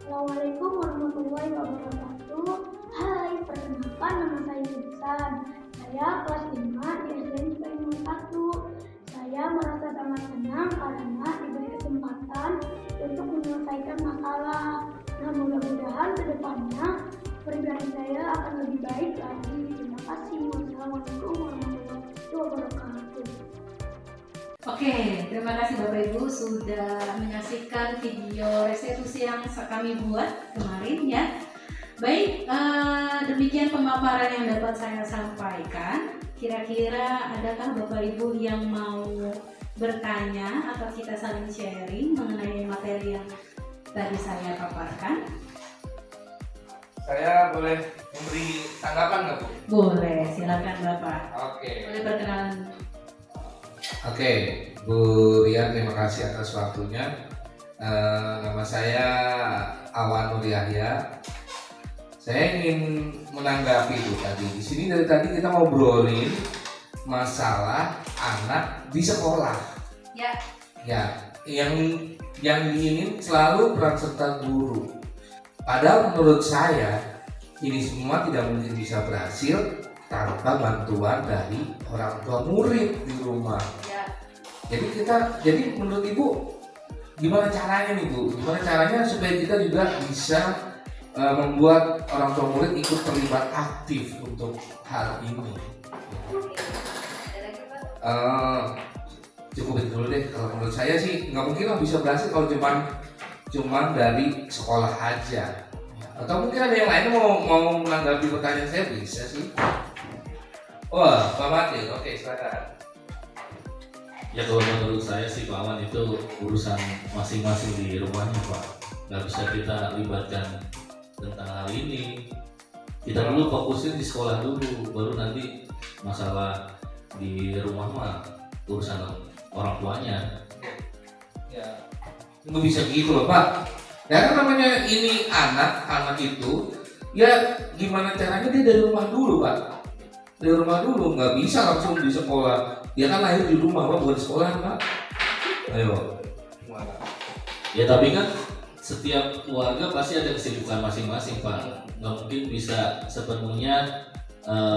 Assalamualaikum warahmatullahi wabarakatuh. Hai, perkenalkan nama saya Ihsan. Saya kelas 5 di SDN Cipayung 1. Saya merasa sangat senang karena diberi kesempatan untuk menyelesaikan masalah. Nah, mudah-mudahan kedepannya pribadi saya akan lebih baik lagi. Terima kasih. Wassalamualaikum warahmatullahi wabarakatuh. Oke, terima kasih Bapak Ibu sudah menyaksikan video restitusi yang kami buat kemarin ya. Baik, demikian pemaparan yang dapat saya sampaikan. Kira-kira adakah Bapak Ibu yang mau bertanya atau kita saling sharing mengenai materi yang tadi saya paparkan? Saya boleh memberi tanggapan nggak Bu? Boleh, silakan Bapak. Oke. Boleh perkenalan. Oke, Bu Ria, terima kasih atas waktunya. Nama saya Awan Nur Yahya. Saya ingin menanggapi itu tadi. Di sini dari tadi kita ngobrolin masalah anak di sekolah. Ya. Ya, yang diingin selalu peran serta guru. Padahal menurut saya ini semua tidak mungkin bisa berhasil tanpa bantuan dari orang tua murid di rumah. Ya. Jadi menurut Ibu gimana caranya nih Bu? Gimana caranya supaya kita juga bisa membuat orang tua murid ikut terlibat aktif untuk hal ini? Cukup itu dulu deh. Kalau menurut saya sih nggak mungkin lah bisa berhasil kalau cuman dari sekolah aja. Atau mungkin ada yang lain mau menanggapi pertanyaan saya, bisa sih. Wah, Pak Mati, oke silakan. Ya kalau menurut saya sih Pak Awan itu urusan masing-masing di rumahnya Pak. Nggak bisa kita libatkan tentang hal ini. Kita dulu fokusin di sekolah dulu, baru nanti masalah di rumah mah urusan orang tuanya. Ya, nggak bisa gitu loh Pak. Ya kan namanya ini anak itu, ya gimana caranya dia dari rumah dulu Pak. Dari rumah dulu, nggak bisa langsung di sekolah. Dia kan lahir di rumah Pak, bukan di sekolah Pak. Ayo. Ya tapi kan setiap keluarga pasti ada kesibukan masing-masing Pak. Nggak mungkin bisa sepenuhnya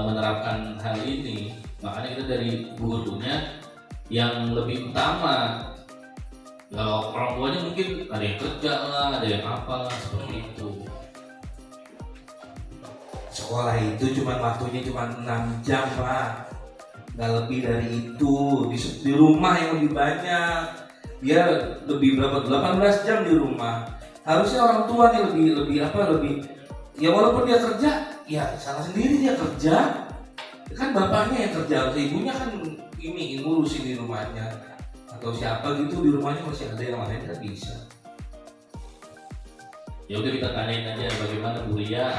menerapkan hal ini. Makanya kita dari gurunya yang lebih utama. Kalau orang tuanya mungkin ada yang kerja lah, ada yang apa lah, seperti itu. Sekolah itu waktunya cuma 6 jam Pak. Nggak lebih dari itu. Di rumah yang lebih banyak. Dia lebih berapa? 18 jam di rumah. Harusnya orang tua nih lebih ya walaupun dia kerja, ya salah sendiri dia kerja. Kan bapaknya yang kerja, ibunya kan ini ngurusin di rumahnya. Atau siapa gitu di rumahnya masih ada yang lain, kan bisa. Ya udah kita tanyain aja bagaimana Bu Ria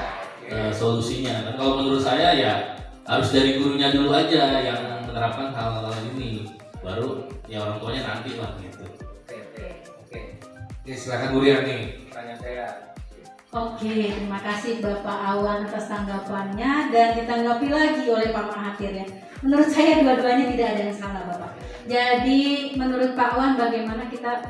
solusinya. Dan kalau menurut saya ya harus dari gurunya dulu aja yang menerapkan hal-hal ini, baru ya orang tuanya nanti lah gitu. Oke, silakan Bu Ria nih, pertanyaan saya. Oke, terima kasih Bapak Awan atas tanggapannya dan ditanggapi lagi oleh Pak Mahathir ya. Menurut saya dua-duanya tidak ada yang salah Bapak. Jadi menurut Pak Awan bagaimana kita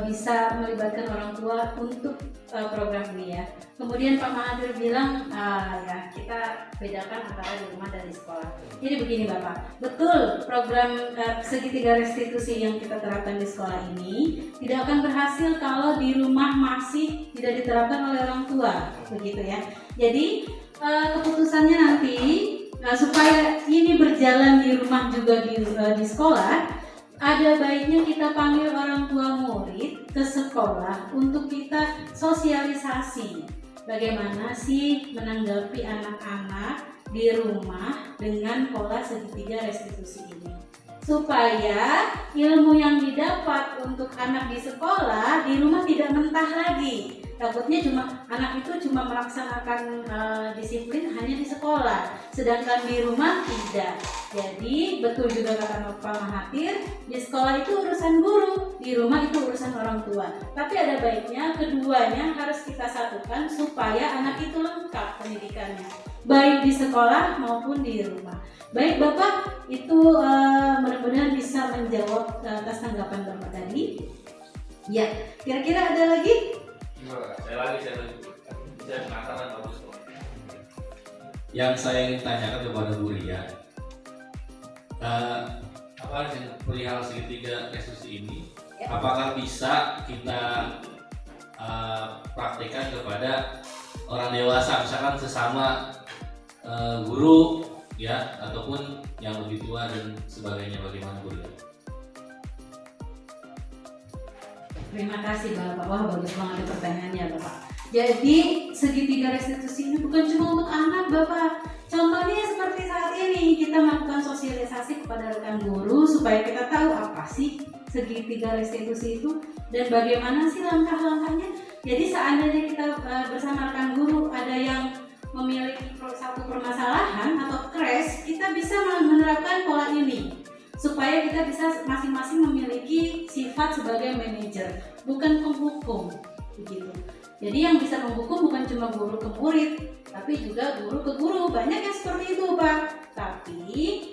bisa melibatkan orang tua untuk program ini ya. Kemudian Pak Mahathir bilang ya kita bedakan antara di rumah dan di sekolah. Jadi begini Bapak, betul program segitiga restitusi yang kita terapkan di sekolah ini tidak akan berhasil kalau di rumah masih tidak diterapkan oleh orang tua, begitu ya. Jadi keputusannya nanti supaya ini berjalan di rumah juga di sekolah, ada baiknya kita panggil orang tua murid ke sekolah untuk kita sosialisasi bagaimana sih menanggapi anak-anak di rumah dengan pola segitiga restitusi ini, supaya ilmu yang didapat untuk anak di sekolah di rumah tidak mentah lagi. Takutnya anak itu cuma melaksanakan disiplin hanya di sekolah, sedangkan di rumah tidak. Jadi betul juga kata Pak Mahathir, di sekolah itu urusan guru, di rumah itu urusan orang tua. Tapi ada baiknya keduanya harus kita satukan supaya anak itu lengkap pendidikannya, baik di sekolah maupun di rumah. Baik Bapak, itu mudah-mudahan bisa menjawab atas tanggapan Bapak tadi. Ya, kira-kira ada lagi? Saya penasaran bagus kok. Yang saya ingin tanyakan kepada Bu Ria, apa yang perihal segitiga restitusi ini, apakah bisa kita praktekkan kepada orang dewasa, misalkan sesama guru ya, ataupun yang lebih tua dan sebagainya, bagaimana Bu Ria? Terima kasih Bapak, wah bagus banget pertanyaannya Bapak. Jadi segitiga restitusi ini bukan cuma untuk anak Bapak. Contohnya seperti saat ini kita melakukan sosialisasi kepada rekan guru supaya kita tahu apa sih segitiga restitusi itu dan bagaimana sih langkah-langkahnya. Jadi seandainya kita bersama rekan guru ada yang memiliki satu permasalahan atau crash, kita bisa menerapkan pola ini supaya kita bisa masing-masing memiliki sifat sebagai manajer, bukan penghukum begitu. Jadi yang bisa menghukum bukan cuma guru ke murid, tapi juga guru ke guru. Banyak yang seperti itu, Pak. Tapi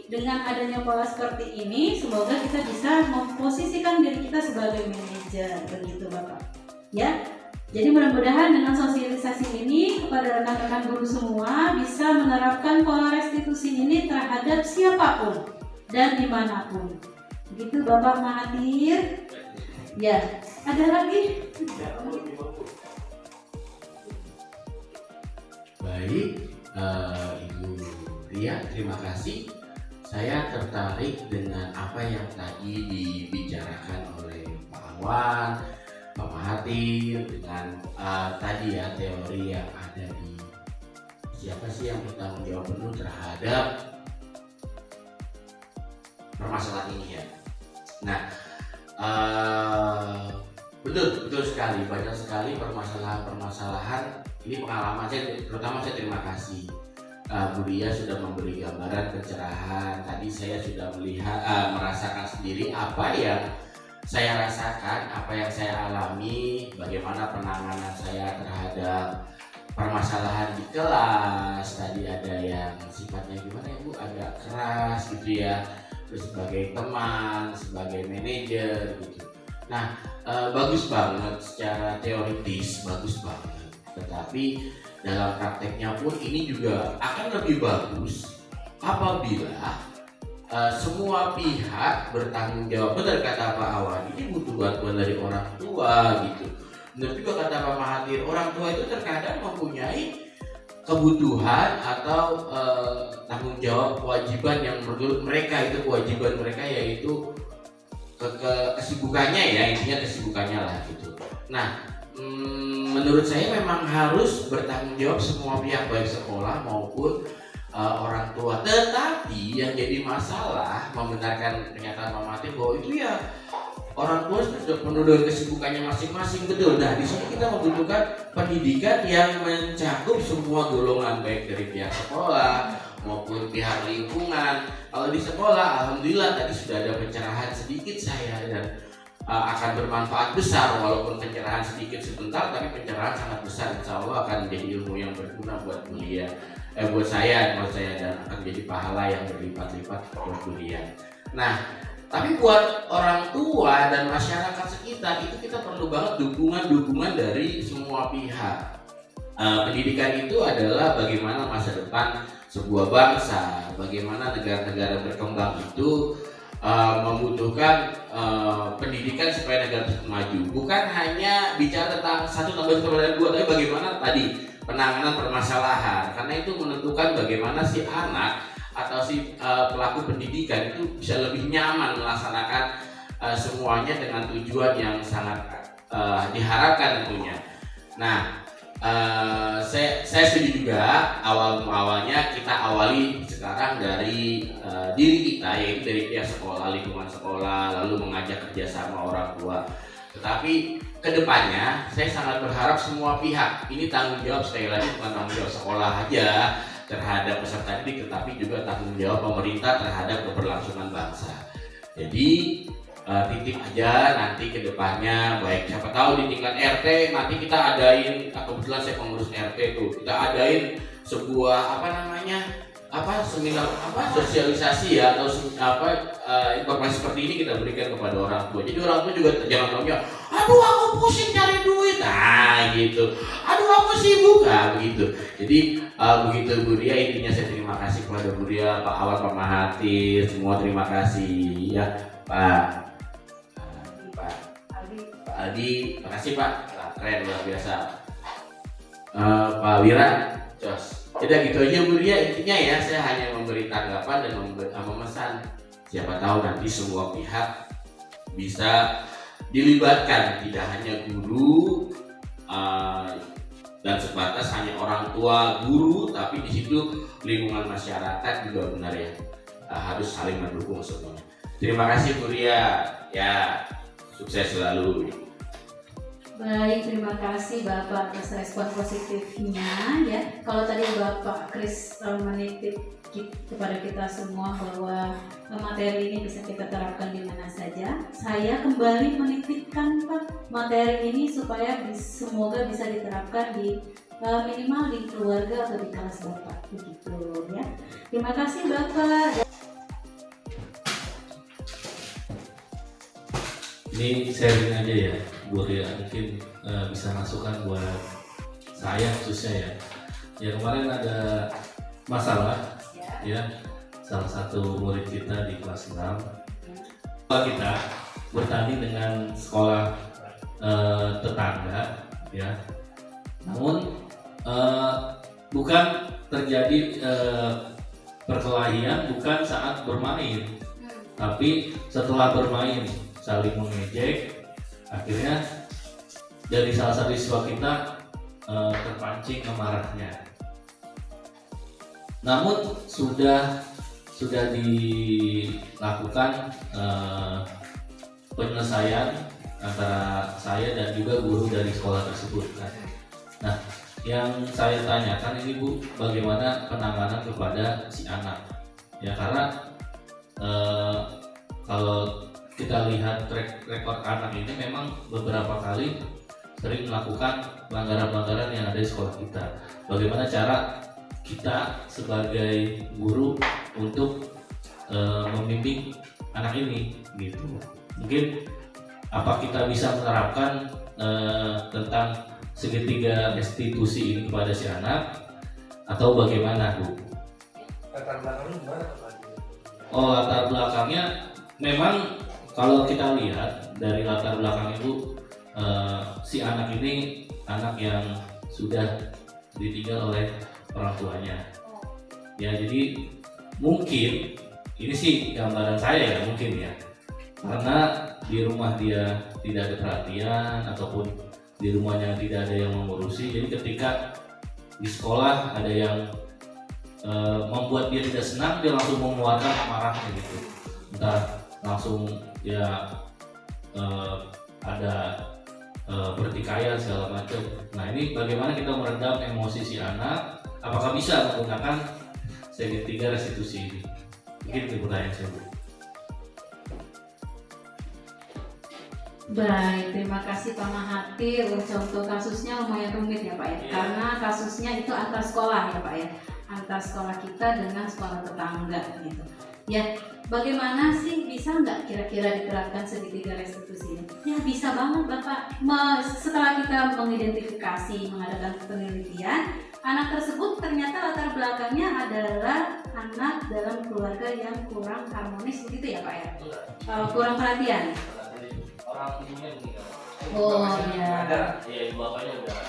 dengan adanya pola seperti ini, semoga kita bisa memposisikan diri kita sebagai manajer, begitu Bapak. Ya. Jadi mudah-mudahan dengan sosialisasi ini kepada rekan-rekan guru semua bisa menerapkan pola restitusi ini terhadap siapapun dan dimanapun. Begitu Bapak Mahathir. Ya, ada lagi? Baik, Ibu Ria, terima kasih. Saya tertarik dengan apa yang tadi dibicarakan oleh Pak Awan, Pak Mahathir, dengan tadi ya teori yang ada di siapa sih yang bertanggung jawab penuh terhadap permasalahan ini ya. Nah, betul sekali, banyak sekali permasalahan. Ini pengalaman saya, terutama saya terima kasih Bu Ria sudah memberi gambaran pencerahan. Tadi saya sudah merasakan sendiri apa yang saya rasakan, apa yang saya alami, bagaimana penanganan saya terhadap permasalahan di kelas. Tadi ada yang sifatnya gimana ya Bu, agak keras gitu ya, terus sebagai teman, sebagai manajer gitu. Nah, bagus banget secara teoritis, bagus banget. Tetapi dalam prakteknya pun ini juga akan lebih bagus apabila semua pihak bertanggung jawab. Benar kata Pak Awan, ini butuh bantuan dari orang tua gitu. Benar juga kata Pak Mahathir, orang tua itu terkadang mempunyai kebutuhan atau tanggung jawab, kewajiban yang menurut mereka itu kewajiban mereka, yaitu kesibukannya ya, intinya kesibukannya lah gitu. Nah, menurut saya memang harus bertanggung jawab semua pihak, baik sekolah maupun orang tua. Tetapi yang jadi masalah, membenarkan pernyataan Pak Mahathir bahwa itu ya orang tua sudah penuh dengan kesibukannya masing-masing, betul. Nah, di sini kita membutuhkan pendidikan yang mencakup semua golongan, baik dari pihak sekolah maupun pihak lingkungan. Kalau di sekolah, alhamdulillah tadi sudah ada pencerahan sedikit saya, dan akan bermanfaat besar, walaupun pencerahan sedikit sebentar, tapi pencerahan sangat besar. Insya Allah akan menjadi ilmu yang berguna buat kuliah, buat saya, dan akan menjadi pahala yang berlipat-lipat buat kuliah. Nah, tapi buat orang tua dan masyarakat sekitar itu kita perlu banget dukungan dari semua pihak. Pendidikan itu adalah bagaimana masa depan sebuah bangsa, bagaimana negara-negara berkembang itu membutuhkan pendidikan supaya negara tersebut maju. Bukan hanya bicara tentang 1+1=2, tapi bagaimana tadi penanganan permasalahan, karena itu menentukan bagaimana si anak atau si pelaku pendidikan itu bisa lebih nyaman melaksanakan semuanya dengan tujuan yang sangat diharapkan tentunya. Nah, saya setuju juga awalnya kita awali sekarang dari diri kita, yaitu dari pihak sekolah, lingkungan sekolah, lalu mengajak kerjasama orang tua. Tetapi kedepannya saya sangat berharap semua pihak, ini tanggung jawab, sekali lagi bukan tanggung jawab sekolah aja terhadap peserta didik, tetapi juga tanggung jawab pemerintah terhadap keberlangsungan bangsa. Jadi titip aja nanti ke depannya, baik siapa tahu di tingkat RT nanti kita adain, kebetulan saya pengurus RT tuh, kita adain sebuah seminar sosialisasi ya, atau informasi seperti ini kita berikan kepada orang tua. Jadi orang tua juga jangan tanya, aduh aku pusing cari duit, nah gitu, aduh aku sibuk, nah begitu. Jadi begitu Bu Ria, intinya saya terima kasih kepada Bu Ria, Pak Awan, Pak Mahathir, semua terima kasih ya Pak Aldi, makasih Pak, keren luar biasa. Pak Wira, jos. Jadi gitu aja Bu Ria, intinya ya saya hanya memberi tanggapan dan memesan. Siapa tahu nanti semua pihak bisa dilibatkan, tidak hanya guru dan sebatas hanya orang tua guru, tapi di situ lingkungan masyarakat juga benar ya. harus saling mendukung semuanya. Terima kasih Bu Ria, ya sukses selalu. Baik, terima kasih Bapak atas respon positifnya ya. Kalau tadi Bapak Kris menitip kepada kita semua bahwa materi ini bisa kita terapkan di mana saja, saya kembali menitipkan Pak materi ini supaya semoga bisa diterapkan di minimal di keluarga atau di kelas Bapak, begitu ya. Terima kasih Bapak. Ini sharing aja ya, Bu Ria, mungkin bisa masukan buat saya khususnya ya. Ya kemarin ada masalah ya, salah satu murid kita di kelas 6. Kita bertanding dengan sekolah tetangga ya. Namun bukan terjadi perkelahian bukan saat bermain, tapi setelah bermain saling mengejek, akhirnya dari salah satu siswa kita terpancing amarahnya. Namun sudah dilakukan penyelesaian antara saya dan juga guru dari sekolah tersebut kan. Nah, yang saya tanyakan ini Bu, bagaimana penanganan kepada si anak? Ya karena kalau kita lihat track record anak ini memang beberapa kali sering melakukan pelanggaran-pelanggaran yang ada di sekolah kita. Bagaimana cara kita sebagai guru untuk membimbing anak ini gitu. Mungkin apa kita bisa menerapkan tentang segitiga restitusi ini kepada si anak atau bagaimana Bu? Latar belakangnya gimana Pak? Oh, latar belakangnya memang kalau kita lihat dari latar belakang itu si anak ini anak yang sudah ditinggal oleh orang tuanya. Ya jadi mungkin ini sih gambaran saya ya mungkin ya, karena di rumah dia tidak ada perhatian ataupun di rumahnya tidak ada yang mengurusi. Jadi ketika di sekolah ada yang membuat dia tidak senang, dia langsung mengeluarkan amarahnya gitu. Entah langsung ya ada pertikaian segala macam. Nah ini bagaimana kita meredam emosi si anak? Apakah bisa menggunakan segitiga restitusi ini? Mungkin itu pertanyaan saya Bu. Baik, terima kasih Pak Mahathir. Contoh kasusnya lumayan rumit ya Pak ya, karena kasusnya itu antar sekolah ya Pak ya, antar sekolah kita dengan sekolah tetangga gitu. Ya, bagaimana sih bisa nggak kira-kira diterapkan segitiga restitusi ini? Ya bisa banget Bapak. Setelah kita mengidentifikasi, mengadakan penelitian, anak tersebut ternyata latar belakangnya adalah anak dalam keluarga yang kurang harmonis begitu ya Pak ya? Kurang perhatian. Orang ibunya meninggal. Oh iya. Iya, ibu bapaknya udah.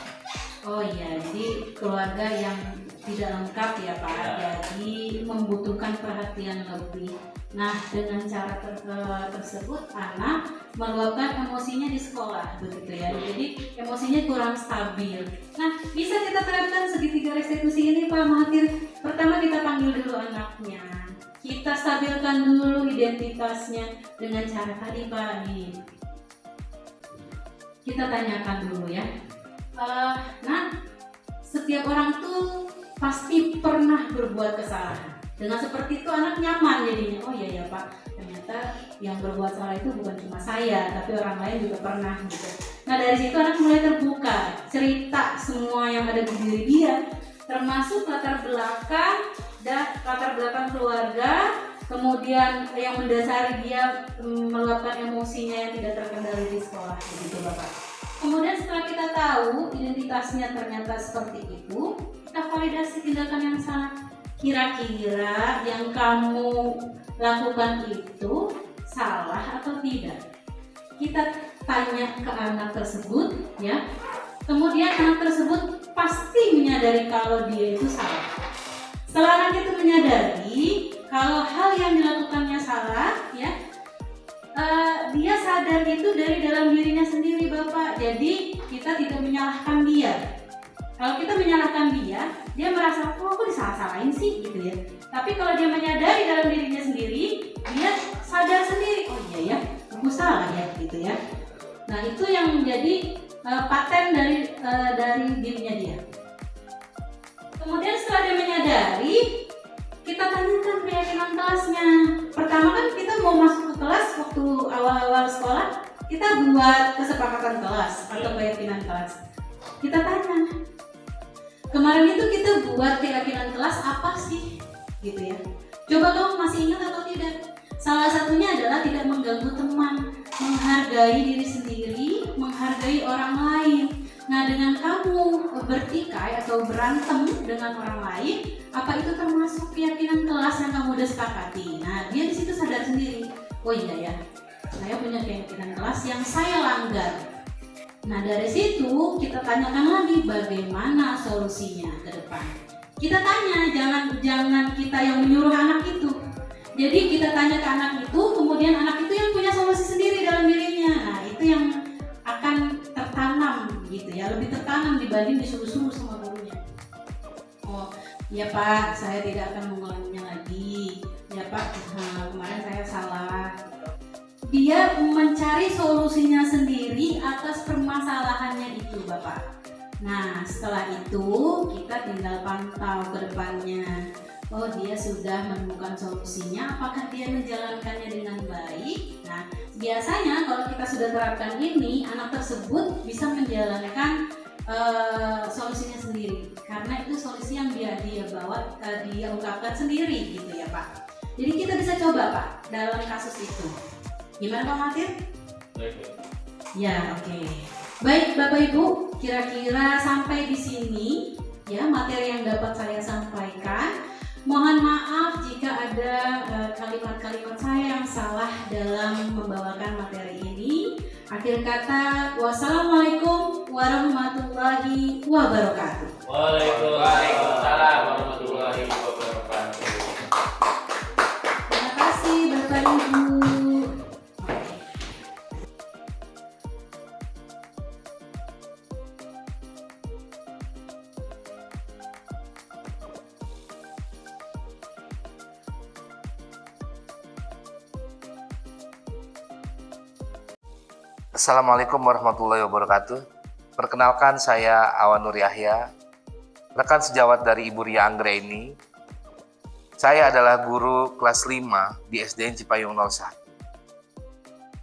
Oh iya, jadi keluarga yang tidak lengkap ya Pak, jadi membutuhkan perhatian lebih. Nah, dengan cara tersebut anak meluapkan emosinya di sekolah, begitu ya. Jadi emosinya kurang stabil. Nah, bisa kita terapkan segitiga restitusi ini Pak Mahathir. Pertama kita panggil dulu anaknya, kita stabilkan dulu identitasnya dengan cara tadi Pak nih. Kita tanyakan dulu ya. Nah, setiap orang tuh pasti pernah berbuat kesalahan. Dengan seperti itu anak nyaman jadinya. Oh iya ya Pak, ternyata yang berbuat salah itu bukan cuma saya, tapi orang lain juga pernah gitu. Nah dari situ anak mulai terbuka, cerita semua yang ada di diri dia, termasuk latar belakang keluarga, kemudian yang mendasari dia meluapkan emosinya yang tidak terkendali di sekolah, begitu Bapak. Kemudian setelah kita tahu identitasnya ternyata seperti itu, kita validasi tindakan yang salah. Kira-kira yang kamu lakukan itu salah atau tidak? Kita tanya ke anak tersebut ya. Kemudian anak tersebut pasti menyadari kalau dia itu salah. Setelah anak itu menyadari kalau hal yang dilakukannya salah ya, dia sadar itu dari dalam dirinya sendiri Bapak. Jadi kita tidak menyalahkan dia. Kalau kita menyalahkan dia merasa, oh aku disalah-salahin sih gitu ya. Tapi kalau dia menyadari dalam dirinya sendiri, dia sadar sendiri, oh iya ya, aku salah ya, gitu ya. Nah itu yang menjadi paten dari dirinya dia. Kemudian setelah dia menyadari, kita tanyakan keyakinan kelasnya. Pertama kan kita mau masuk ke kelas waktu awal-awal sekolah, kita buat kesepakatan kelas atau keyakinan kelas. Kita tanya, kemarin itu kita buat keyakinan kelas apa sih? Gitu ya. Coba kamu masih ingat atau tidak? Salah satunya adalah tidak mengganggu teman, menghargai diri sendiri, menghargai orang lain. Nah, dengan kamu bertikai atau berantem dengan orang lain, apa itu termasuk keyakinan kelas yang kamu udah sepakati? Nah, dia di situ sadar sendiri. Oh iya ya, saya punya keyakinan kelas yang saya langgar. Nah, dari situ kita tanyakan lagi bagaimana solusinya ke depan. Kita tanya, jangan kita yang menyuruh anak itu. Jadi kita tanya ke anak itu, kemudian anak itu yang punya solusi sendiri dalam dirinya. Nah, itu yang akan tertanam gitu ya, lebih tertanam dibanding disuruh-suruh sama gurunya. Oh, ya Pak, saya tidak akan mengulanginya lagi. Ya Pak, kemarin saya salah. Dia mencari solusinya sendiri atas permasalahannya itu, Bapak. Nah, setelah itu kita tinggal pantau ke depannya. Oh, dia sudah menemukan solusinya, apakah dia menjalankannya dengan baik? Nah, biasanya kalau kita sudah terapkan ini, anak tersebut bisa menjalankan solusinya sendiri, karena itu solusi yang dia bawa, dia ungkapkan sendiri gitu ya Pak. Jadi kita bisa coba Pak dalam kasus itu. Gimana Pak Matir? Ya, oke. Baik Bapak Ibu, kira-kira sampai di sini ya materi yang dapat saya sampaikan. Mohon maaf jika ada kalimat-kalimat saya yang salah dalam membawakan materi ini. Akhir kata, wassalamualaikum warahmatullahi wabarakatuh. Waalaikumsalam warahmatullahi wabarakatuh. Terima kasih Bapak Ibu. Assalamualaikum warahmatullahi wabarakatuh. Perkenalkan saya Awan Nur Yahya, rekan sejawat dari Ibu Ria Anggraini. Saya adalah guru kelas 5 di SDN Cipayung 01.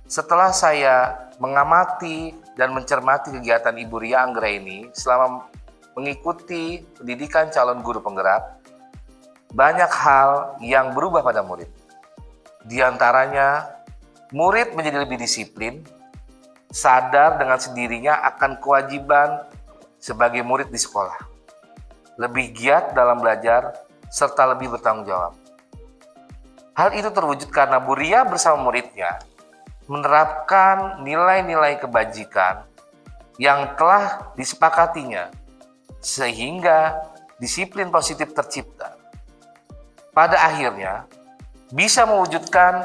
Setelah saya mengamati dan mencermati kegiatan Ibu Ria Anggraini selama mengikuti pendidikan calon guru penggerak, banyak hal yang berubah pada murid. Di antaranya, murid menjadi lebih disiplin, sadar dengan sendirinya akan kewajiban sebagai murid di sekolah, lebih giat dalam belajar, serta lebih bertanggung jawab. Hal itu terwujud karena Bu Ria bersama muridnya menerapkan nilai-nilai kebajikan yang telah disepakatinya, sehingga disiplin positif tercipta. Pada akhirnya, bisa mewujudkan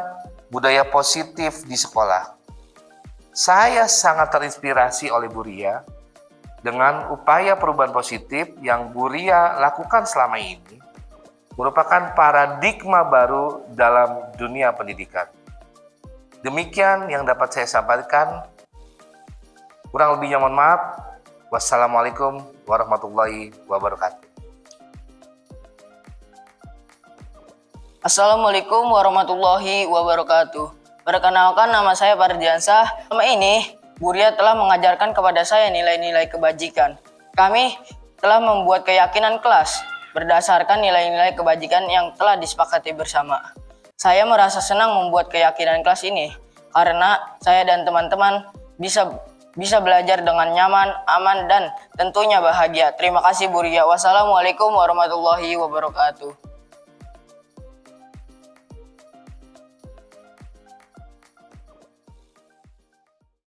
budaya positif di sekolah. Saya sangat terinspirasi oleh Bu Ria dengan upaya perubahan positif yang Bu Ria lakukan selama ini, merupakan paradigma baru dalam dunia pendidikan. Demikian yang dapat saya sampaikan. Kurang lebihnya mohon maaf. Wassalamualaikum warahmatullahi wabarakatuh. Assalamualaikum warahmatullahi wabarakatuh. Perkenalkan, nama saya Fardiansah. Selama ini, Bu Ria telah mengajarkan kepada saya nilai-nilai kebajikan. Kami telah membuat keyakinan kelas berdasarkan nilai-nilai kebajikan yang telah disepakati bersama. Saya merasa senang membuat keyakinan kelas ini karena saya dan teman-teman bisa belajar dengan nyaman, aman, dan tentunya bahagia. Terima kasih Bu Ria. Wassalamualaikum warahmatullahi wabarakatuh.